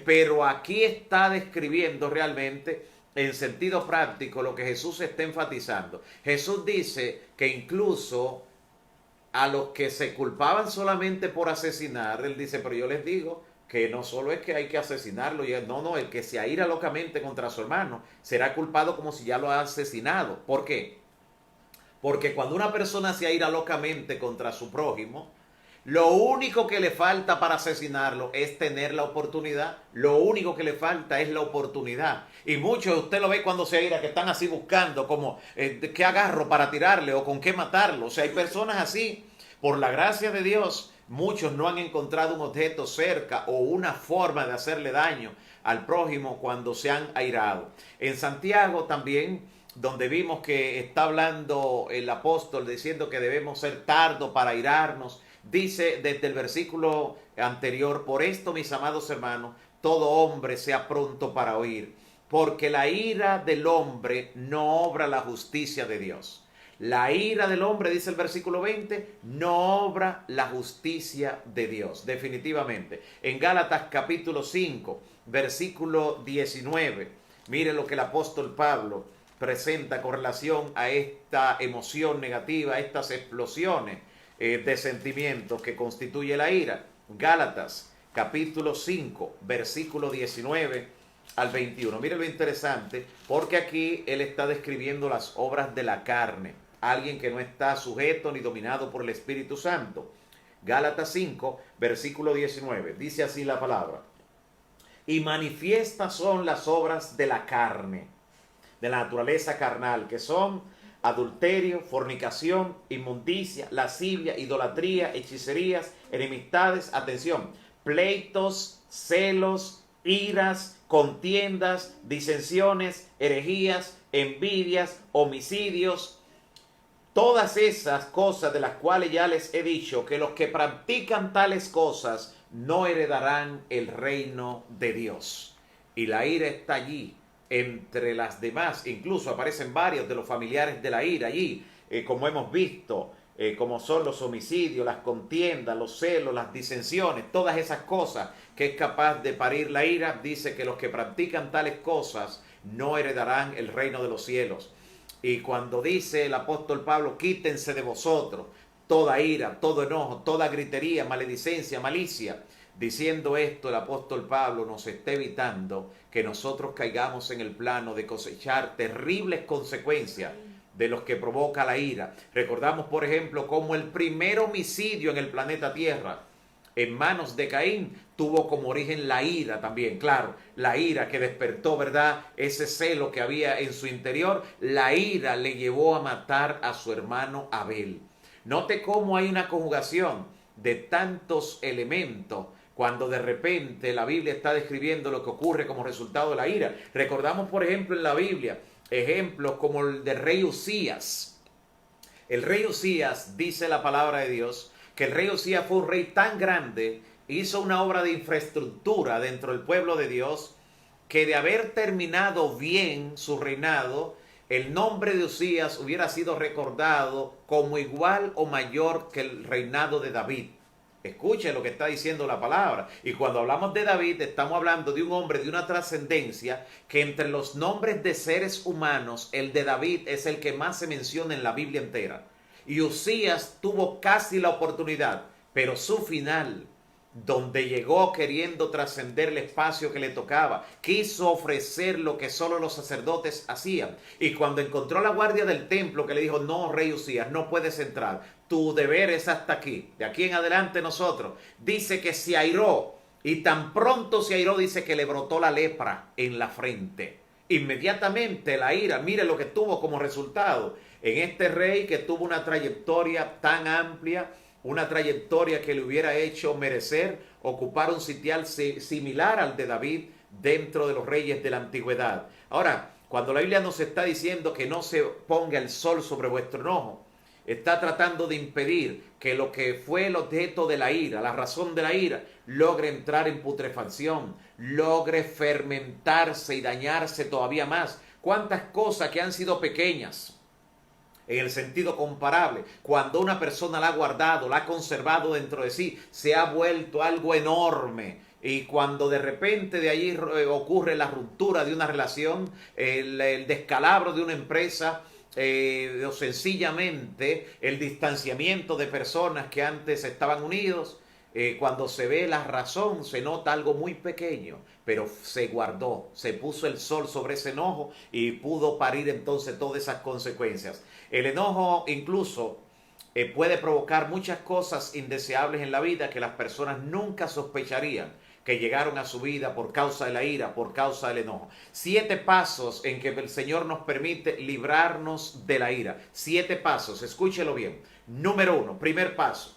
Pero aquí está describiendo realmente en sentido práctico lo que Jesús está enfatizando. Jesús dice que incluso a los que se culpaban solamente por asesinar, él dice: pero yo les digo que no solo es que hay que asesinarlo, no, el que se aira locamente contra su hermano será culpado como si ya lo ha asesinado. ¿Por qué? Porque cuando una persona se aira locamente contra su prójimo, lo único que le falta para asesinarlo es tener la oportunidad. Lo único que le falta es la oportunidad. Y muchos de usted lo ve cuando se aira, que están así buscando como qué agarro para tirarle o con qué matarlo. O sea, hay personas así. Por la gracia de Dios, muchos no han encontrado un objeto cerca o una forma de hacerle daño al prójimo cuando se han airado. En Santiago también, donde vimos que está hablando el apóstol diciendo que debemos ser tardos para airarnos, dice desde el versículo anterior: por esto, mis amados hermanos, todo hombre sea pronto para oír, porque la ira del hombre no obra la justicia de Dios. La ira del hombre, dice el versículo 20, no obra la justicia de Dios. Definitivamente. En Gálatas capítulo 5, versículo 19, mire lo que el apóstol Pablo presenta con relación a esta emoción negativa, a estas explosiones de sentimientos que constituye la ira. Gálatas capítulo 5, versículo 19 al 21. Mire lo interesante, porque aquí él está describiendo las obras de la carne, alguien que no está sujeto ni dominado por el Espíritu Santo. Gálatas 5, versículo 19, dice así la palabra: y manifiestas son las obras de la carne, de la naturaleza carnal, que son adulterio, fornicación, inmundicia, lascivia, idolatría, hechicerías, enemistades, atención, pleitos, celos, iras, contiendas, disensiones, herejías, envidias, homicidios. Todas esas cosas de las cuales ya les he dicho, que los que practican tales cosas no heredarán el reino de Dios. Y la ira está allí, entre las demás. Incluso aparecen varios de los familiares de la ira allí, como hemos visto, como son los homicidios, las contiendas, los celos, las disensiones, todas esas cosas que es capaz de parir la ira. Dice que los que practican tales cosas no heredarán el reino de los cielos. Y cuando dice el apóstol Pablo, quítense de vosotros toda ira, todo enojo, toda gritería, maledicencia, malicia. Diciendo esto, el apóstol Pablo nos está evitando que nosotros caigamos en el plano de cosechar terribles consecuencias de los que provoca la ira. Recordamos, por ejemplo, cómo el primer homicidio en el planeta Tierra, en manos de Caín, tuvo como origen la ira también. Claro, la ira que despertó, ¿verdad?, ese celo que había en su interior. La ira le llevó a matar a su hermano Abel. Note cómo hay una conjugación de tantos elementos cuando de repente la Biblia está describiendo lo que ocurre como resultado de la ira. Recordamos, por ejemplo, en la Biblia, ejemplos como el del rey Usías. El rey Usías, dice la palabra de Dios, que el rey Usías fue un rey tan grande, hizo una obra de infraestructura dentro del pueblo de Dios, que de haber terminado bien su reinado, el nombre de Usías hubiera sido recordado como igual o mayor que el reinado de David. Escuchen lo que está diciendo la palabra. Y cuando hablamos de David, estamos hablando de un hombre de una trascendencia que entre los nombres de seres humanos, el de David es el que más se menciona en la Biblia entera. Y Usías tuvo casi la oportunidad, pero su final, donde llegó queriendo trascender el espacio que le tocaba, quiso ofrecer lo que solo los sacerdotes hacían. Y cuando encontró la guardia del templo que le dijo, no, rey Usías, no puedes entrar, tu deber es hasta aquí, de aquí en adelante nosotros, dice que se airó, y tan pronto se airó, dice que le brotó la lepra en la frente. Inmediatamente la ira, mire lo que tuvo como resultado en este rey que tuvo una trayectoria tan amplia, una trayectoria que le hubiera hecho merecer ocupar un sitial similar al de David dentro de los reyes de la antigüedad. Ahora, cuando la Biblia nos está diciendo que no se ponga el sol sobre vuestro enojo, está tratando de impedir que lo que fue el objeto de la ira, la razón de la ira, logre entrar en putrefacción, logre fermentarse y dañarse todavía más. ¿Cuántas cosas que han sido pequeñas en el sentido comparable, cuando una persona la ha guardado, la ha conservado dentro de sí, se ha vuelto algo enorme? Y cuando de repente de allí ocurre la ruptura de una relación, el descalabro de una empresa, o sencillamente el distanciamiento de personas que antes estaban unidos, cuando se ve la razón, se nota algo muy pequeño, pero se guardó, se puso el sol sobre ese enojo y pudo parir entonces todas esas consecuencias. El enojo incluso puede provocar muchas cosas indeseables en la vida que las personas nunca sospecharían que llegaron a su vida por causa de la ira, por causa del enojo. 7 pasos en que el Señor nos permite librarnos de la ira. 7 pasos, escúchelo bien. Número 1, primer paso.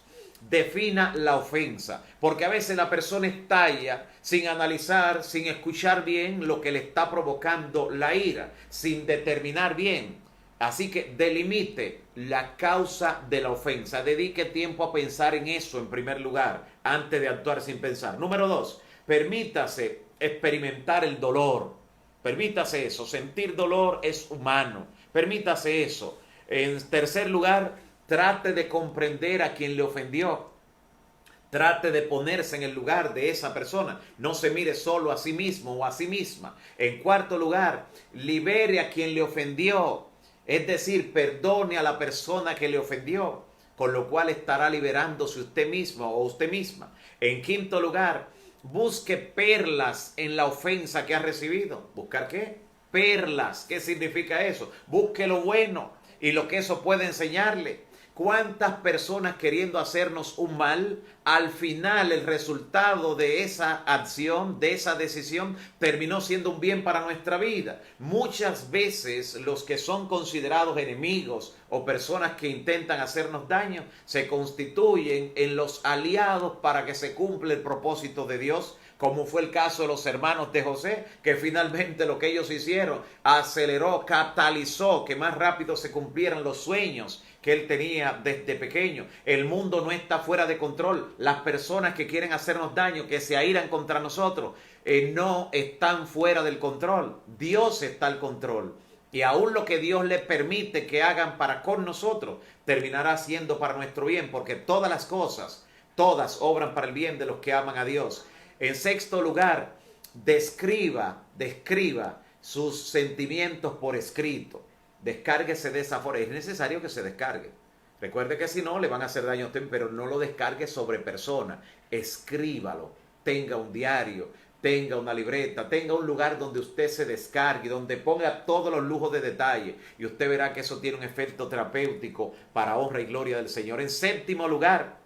Defina la ofensa, porque a veces la persona estalla sin analizar, sin escuchar bien lo que le está provocando la ira, sin determinar bien. Así que delimite la causa de la ofensa, dedique tiempo a pensar en eso en primer lugar, antes de actuar sin pensar. Número 2, permítase experimentar el dolor, permítase eso, sentir dolor es humano, permítase eso. En tercer lugar, trate de comprender a quien le ofendió. Trate de ponerse en el lugar de esa persona. No se mire solo a sí mismo o a sí misma. En cuarto lugar, libere a quien le ofendió. Es decir, perdone a la persona que le ofendió, con lo cual estará liberándose usted mismo o usted misma. En quinto lugar, busque perlas en la ofensa que ha recibido. ¿Buscar qué? Perlas. ¿Qué significa eso? Busque lo bueno y lo que eso puede enseñarle. ¿Cuántas personas queriendo hacernos un mal, al final el resultado de esa acción, de esa decisión, terminó siendo un bien para nuestra vida? Muchas veces los que son considerados enemigos o personas que intentan hacernos daño se constituyen en los aliados para que se cumpla el propósito de Dios, como fue el caso de los hermanos de José, que finalmente lo que ellos hicieron aceleró, catalizó que más rápido se cumplieran los sueños que él tenía desde pequeño. El mundo no está fuera de control. Las personas que quieren hacernos daño, que se airan contra nosotros, no están fuera del control. Dios está al control. Y aún lo que Dios les permite que hagan para con nosotros, terminará siendo para nuestro bien, porque todas las cosas, todas obran para el bien de los que aman a Dios. En sexto lugar, describa sus sentimientos por escrito. Descárguese de esa forma. Es necesario que se descargue. Recuerde que si no, le van a hacer daño a usted, pero no lo descargue sobre persona. Escríbalo. Tenga un diario, tenga una libreta, tenga un lugar donde usted se descargue, donde ponga todos los lujos de detalle, y usted verá que eso tiene un efecto terapéutico para honra y gloria del Señor. En séptimo lugar,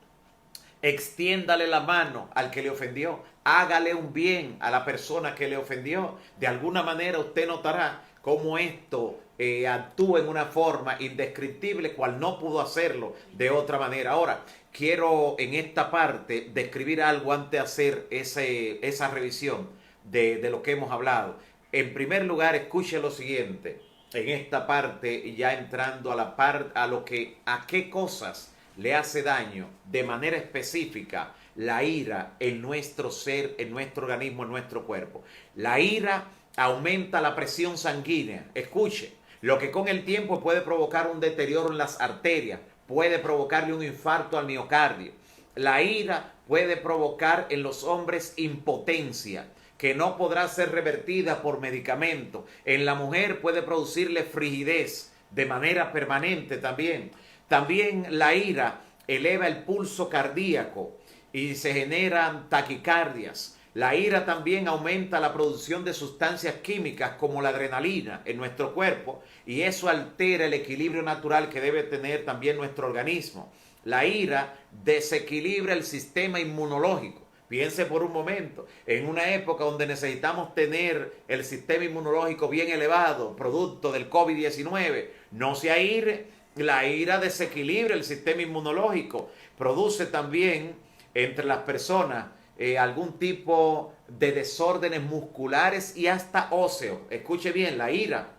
extiéndale la mano al que le ofendió. Hágale un bien a la persona que le ofendió. De alguna manera usted notará cómo esto actúa en una forma indescriptible, cual no pudo hacerlo de otra manera. Ahora, quiero en esta parte describir algo antes de hacer esa revisión de lo que hemos hablado. En primer lugar, escuche lo siguiente. En esta parte, ya entrando a qué cosas le hace daño de manera específica la ira en nuestro ser, en nuestro organismo, en nuestro cuerpo. La ira aumenta la presión sanguínea. Escuche, lo que con el tiempo puede provocar un deterioro en las arterias, puede provocarle un infarto al miocardio. La ira puede provocar en los hombres impotencia, que no podrá ser revertida por medicamento. En la mujer puede producirle frigidez de manera permanente también. También la ira eleva el pulso cardíaco y se generan taquicardias. La ira también aumenta la producción de sustancias químicas como la adrenalina en nuestro cuerpo, y eso altera el equilibrio natural que debe tener también nuestro organismo. La ira desequilibra el sistema inmunológico. Piense por un momento, en una época donde necesitamos tener el sistema inmunológico bien elevado, producto del COVID-19, no se aire. La ira desequilibra el sistema inmunológico, produce también entre las personas algún tipo de desórdenes musculares y hasta óseos. Escuche bien, la ira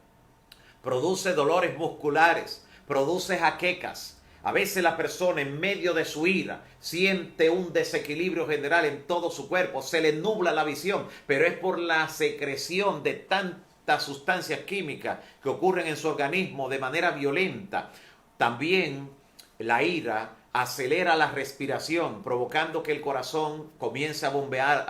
produce dolores musculares, produce jaquecas. A veces la persona en medio de su ira siente un desequilibrio general en todo su cuerpo, se le nubla la visión, pero es por la secreción de tantas sustancias químicas que ocurren en su organismo de manera violenta. También la ira acelera la respiración, provocando que el corazón comience a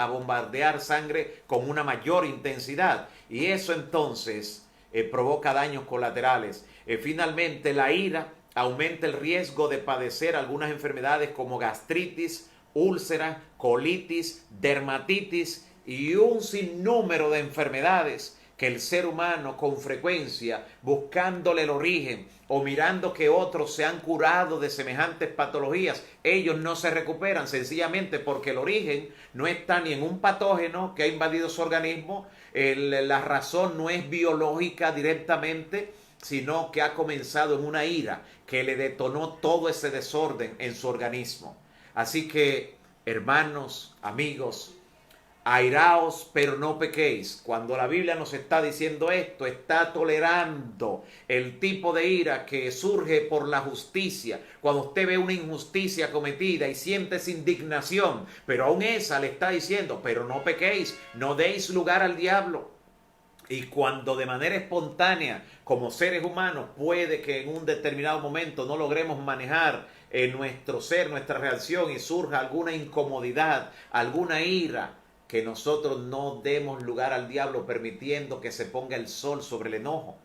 bombardear sangre con una mayor intensidad, y eso entonces provoca daños colaterales. Finalmente, la ira aumenta el riesgo de padecer algunas enfermedades como gastritis, úlceras, colitis, dermatitis y un sinnúmero de enfermedades que el ser humano con frecuencia, buscándole el origen o mirando que otros se han curado de semejantes patologías, ellos no se recuperan sencillamente porque el origen no está ni en un patógeno que ha invadido su organismo, la razón no es biológica directamente, sino que ha comenzado en una ira que le detonó todo ese desorden en su organismo. Así que, hermanos, amigos, airaos, pero no pequéis. Cuando la Biblia nos está diciendo esto, está tolerando el tipo de ira que surge por la justicia. Cuando usted ve una injusticia cometida y siente esa indignación, pero aún esa le está diciendo, pero no pequéis, no deis lugar al diablo. Y cuando de manera espontánea, como seres humanos, puede que en un determinado momento no logremos manejar nuestro ser, nuestra reacción, y surja alguna incomodidad, alguna ira, que nosotros no demos lugar al diablo permitiendo que se ponga el sol sobre el enojo.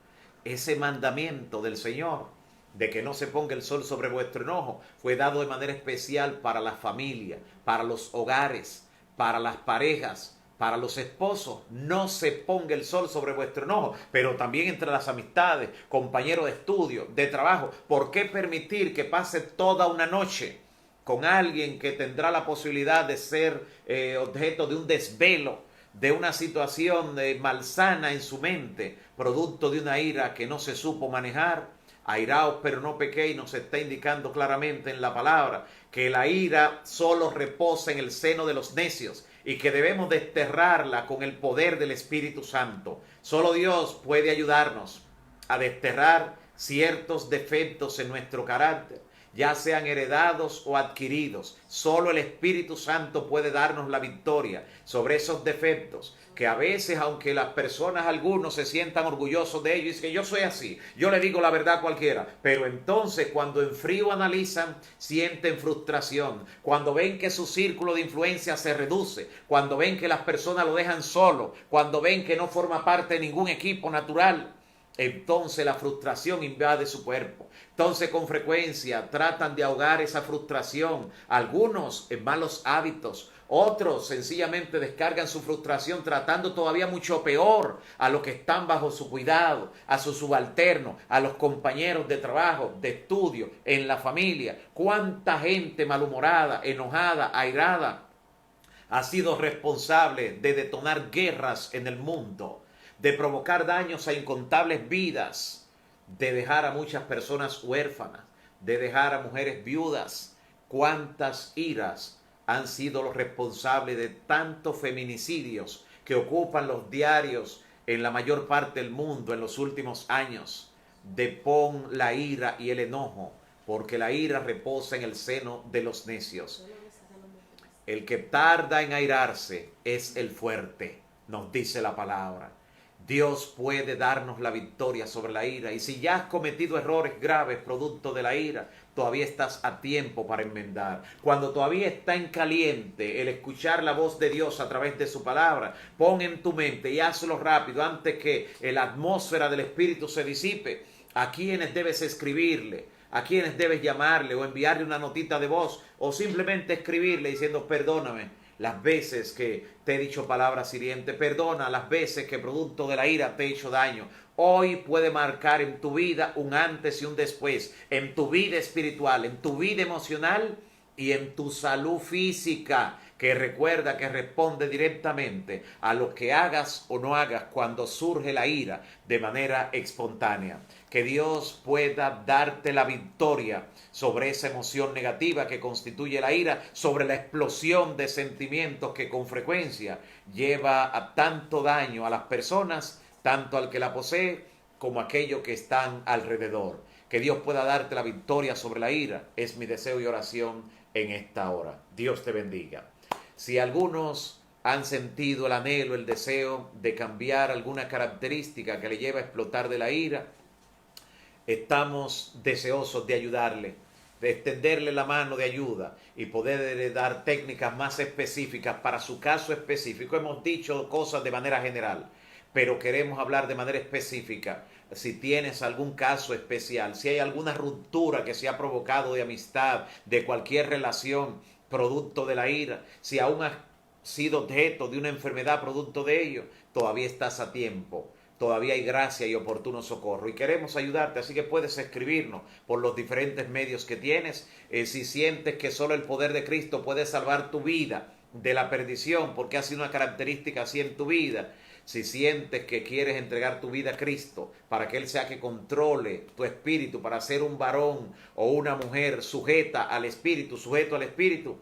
Ese mandamiento del Señor de que no se ponga el sol sobre vuestro enojo fue dado de manera especial para la familia, para los hogares, para las parejas, para los esposos. No se ponga el sol sobre vuestro enojo, pero también entre las amistades, compañeros de estudio, de trabajo. ¿Por qué permitir que pase toda una noche con alguien que tendrá la posibilidad de ser objeto de un desvelo, de una situación malsana en su mente, producto de una ira que no se supo manejar? Airaos, pero no pequéis, nos está indicando claramente en la palabra que la ira solo reposa en el seno de los necios. y que debemos desterrarla con el poder del Espíritu Santo. Solo Dios puede ayudarnos a desterrar ciertos defectos en nuestro carácter, ya sean heredados o adquiridos. Solo el Espíritu Santo puede darnos la victoria sobre esos defectos, que a veces, aunque las personas, algunos se sientan orgullosos de ellos y dicen que yo soy así, yo le digo la verdad a cualquiera, pero entonces cuando en frío analizan, sienten frustración, cuando ven que su círculo de influencia se reduce, cuando ven que las personas lo dejan solo, cuando ven que no forma parte de ningún equipo natural, entonces la frustración invade su cuerpo. Entonces con frecuencia tratan de ahogar esa frustración, algunos en malos hábitos, otros sencillamente descargan su frustración tratando todavía mucho peor a los que están bajo su cuidado, a sus subalternos, a los compañeros de trabajo, de estudio, en la familia. ¿Cuánta gente malhumorada, enojada, airada ha sido responsable de detonar guerras en el mundo, de provocar daños a incontables vidas, de dejar a muchas personas huérfanas, de dejar a mujeres viudas? ¿Cuántas iras han sido los responsables de tantos feminicidios que ocupan los diarios en la mayor parte del mundo en los últimos años? Depón la ira y el enojo, porque la ira reposa en el seno de los necios. El que tarda en airarse es el fuerte, nos dice la palabra. Dios puede darnos la victoria sobre la ira, y si ya has cometido errores graves producto de la ira, todavía estás a tiempo para enmendar. Cuando todavía está en caliente el escuchar la voz de Dios a través de su palabra, pon en tu mente y hazlo rápido antes que la atmósfera del Espíritu se disipe. A quienes debes escribirle, a quienes debes llamarle o enviarle una notita de voz, o simplemente escribirle diciendo: perdóname las veces que te he dicho palabras hirientes, perdona las veces que producto de la ira te he hecho daño. Hoy puede marcar en tu vida un antes y un después, en tu vida espiritual, en tu vida emocional y en tu salud física, que recuerda que responde directamente a lo que hagas o no hagas cuando surge la ira de manera espontánea. Que Dios pueda darte la victoria sobre esa emoción negativa que constituye la ira, sobre la explosión de sentimientos que con frecuencia lleva a tanto daño a las personas, tanto al que la posee como a aquellos que están alrededor. Que Dios pueda darte la victoria sobre la ira es mi deseo y oración en esta hora. Dios te bendiga. Si algunos han sentido el anhelo, el deseo de cambiar alguna característica que le lleva a explotar de la ira, estamos deseosos de ayudarle, de extenderle la mano de ayuda y poder dar técnicas más específicas para su caso específico. Hemos dicho cosas de manera general, pero queremos hablar de manera específica. Si tienes algún caso especial, si hay alguna ruptura que se ha provocado de amistad, de cualquier relación producto de la ira, si aún has sido objeto de una enfermedad producto de ello, todavía estás a tiempo. Todavía hay gracia y oportuno socorro y queremos ayudarte, así que puedes escribirnos por los diferentes medios que tienes. Si sientes que solo el poder de Cristo puede salvar tu vida de la perdición, porque ha sido una característica así en tu vida, si sientes que quieres entregar tu vida a Cristo para que Él sea que controle tu espíritu, para ser un varón o una mujer sujeta al Espíritu, sujeto al Espíritu,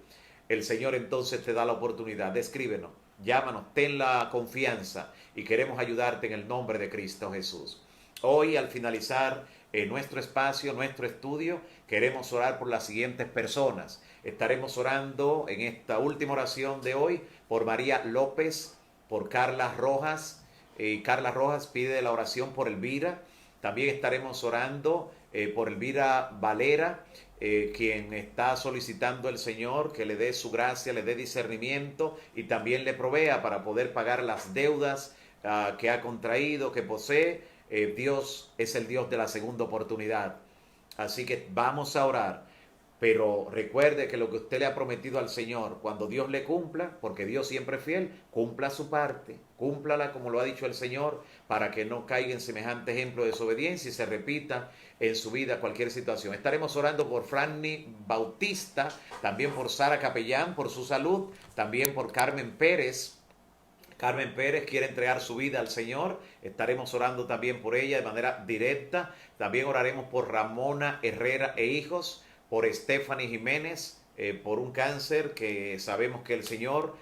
el Señor entonces te da la oportunidad. Escríbenos, llámanos, ten la confianza y queremos ayudarte en el nombre de Cristo Jesús. Hoy, al finalizar nuestro espacio, nuestro estudio, queremos orar por las siguientes personas. Estaremos orando en esta última oración de hoy por María López, por Carla Rojas. Carla Rojas pide la oración por Elvira. También estaremos orando por Elvira Valera, quien está solicitando al Señor que le dé su gracia, le dé discernimiento y también le provea para poder pagar las deudas que ha contraído, que posee. Dios es el Dios de la segunda oportunidad. Así que vamos a orar. Pero recuerde que lo que usted le ha prometido al Señor, cuando Dios le cumpla, porque Dios siempre es fiel, cumpla su parte, cúmplala como lo ha dicho el Señor, para que no caiga en semejante ejemplo de desobediencia y se repita en su vida cualquier situación. Estaremos orando por Franny Bautista, también por Sara Capellán, por su salud, también por Carmen Pérez. Carmen Pérez quiere entregar su vida al Señor. Estaremos orando también por ella de manera directa. También oraremos por Ramona Herrera e hijos, por Stephanie Jiménez, por un cáncer que sabemos que el Señor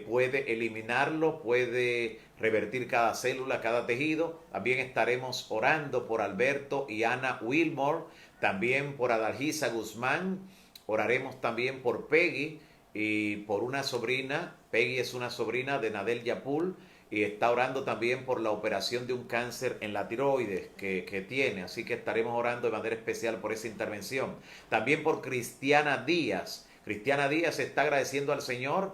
puede eliminarlo, puede revertir cada célula, cada tejido. También estaremos orando por Alberto y Ana Wilmore, también por Adalgisa Guzmán. Oraremos también por Peggy y por una sobrina. Peggy es una sobrina de Nadel Yapul y está orando también por la operación de un cáncer en la tiroides que tiene. Así que estaremos orando de manera especial por esa intervención. También por Cristiana Díaz. Cristiana Díaz está agradeciendo al Señor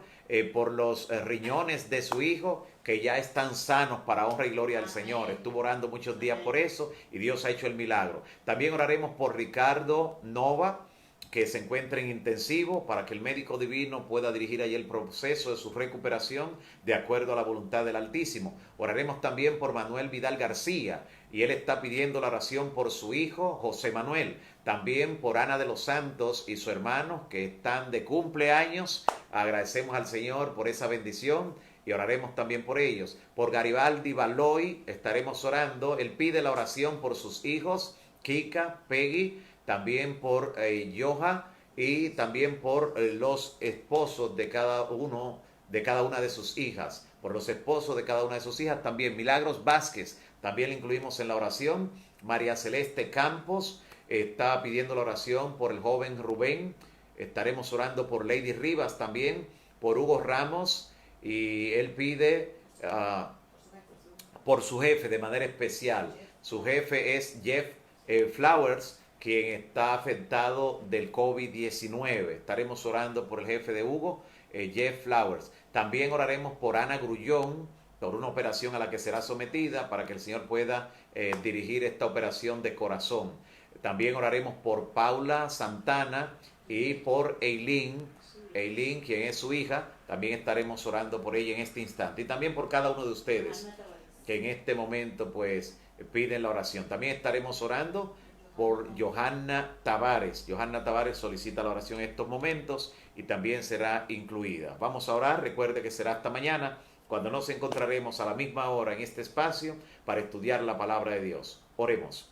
por los riñones de su hijo, que ya están sanos para honra y gloria al Señor. Estuvo orando muchos días por eso y Dios ha hecho el milagro. También oraremos por Ricardo Nova, que se encuentra en intensivo, para que el médico divino pueda dirigir ahí el proceso de su recuperación de acuerdo a la voluntad del Altísimo. Oraremos también por Manuel Vidal García, y él está pidiendo la oración por su hijo José Manuel. También por Ana de los Santos y su hermano, que están de cumpleaños. Agradecemos al Señor por esa bendición y oraremos también por ellos. Por Garibaldi Baloy estaremos orando. Él pide la oración por sus hijos, Kika, Peggy, también por Joha, y también por los esposos de cada una de sus hijas. Por los esposos de cada una de sus hijas también. Milagros Vázquez, también le incluimos en la oración. María Celeste Campos está pidiendo la oración por el joven Rubén. Estaremos orando por Lady Rivas también, por Hugo Ramos, y él pide por su jefe de manera especial. Su jefe es Jeff Flowers, quien está afectado del COVID-19. Estaremos orando por el jefe de Hugo, Jeff Flowers. También oraremos por Ana Grullón, por una operación a la que será sometida, para que el Señor pueda dirigir esta operación de corazón. También oraremos por Paula Santana y por Eileen, quien es su hija. También estaremos orando por ella en este instante. Y también por cada uno de ustedes que en este momento pues piden la oración. También estaremos orando por Johanna Tavares. Johanna Tavares solicita la oración en estos momentos y también será incluida. Vamos a orar. Recuerde que será hasta mañana, cuando nos encontraremos a la misma hora en este espacio para estudiar la palabra de Dios. Oremos.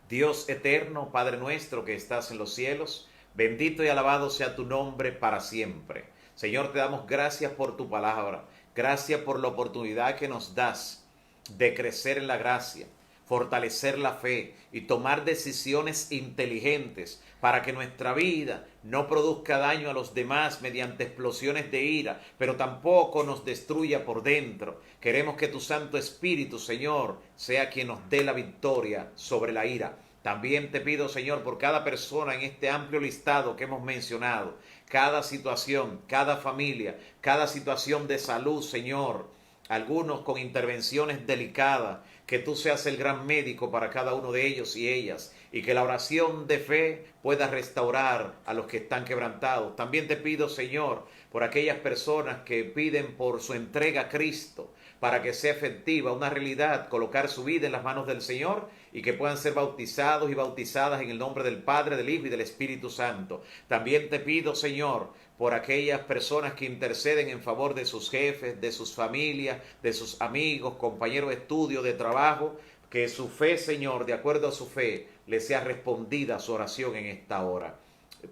Dios eterno, Padre nuestro que estás en los cielos, bendito y alabado sea tu nombre para siempre. Señor, te damos gracias por tu palabra. Gracias por la oportunidad que nos das de crecer en la gracia, fortalecer la fe y tomar decisiones inteligentes para que nuestra vida no produzca daño a los demás mediante explosiones de ira, pero tampoco nos destruya por dentro. Queremos que tu Santo Espíritu, Señor, sea quien nos dé la victoria sobre la ira. También te pido, Señor, por cada persona en este amplio listado que hemos mencionado, cada situación, cada familia, cada situación de salud, Señor, algunos con intervenciones delicadas, que tú seas el gran médico para cada uno de ellos y ellas, y que la oración de fe pueda restaurar a los que están quebrantados. También te pido, Señor, por aquellas personas que piden por su entrega a Cristo, para que sea efectiva, una realidad, colocar su vida en las manos del Señor y que puedan ser bautizados y bautizadas en el nombre del Padre, del Hijo y del Espíritu Santo. También te pido, Señor, por aquellas personas que interceden en favor de sus jefes, de sus familias, de sus amigos, compañeros de estudio, de trabajo, que su fe, Señor, de acuerdo a su fe, le sea respondida su oración en esta hora.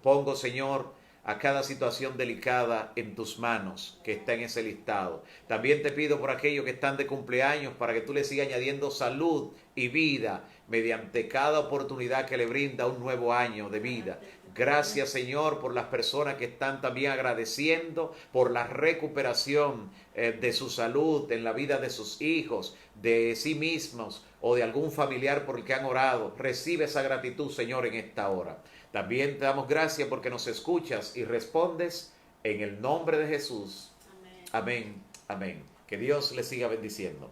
Pongo, Señor, a cada situación delicada en tus manos que está en ese listado. También te pido por aquellos que están de cumpleaños, para que tú les sigas añadiendo salud y vida mediante cada oportunidad que le brinda un nuevo año de vida. Gracias, Señor, por las personas que están también agradeciendo por la recuperación de su salud, en la vida de sus hijos, de sí mismos o de algún familiar por el que han orado. Recibe esa gratitud, Señor, en esta hora. También te damos gracias porque nos escuchas y respondes en el nombre de Jesús. Amén. Amén. Amén. Que Dios les siga bendiciendo.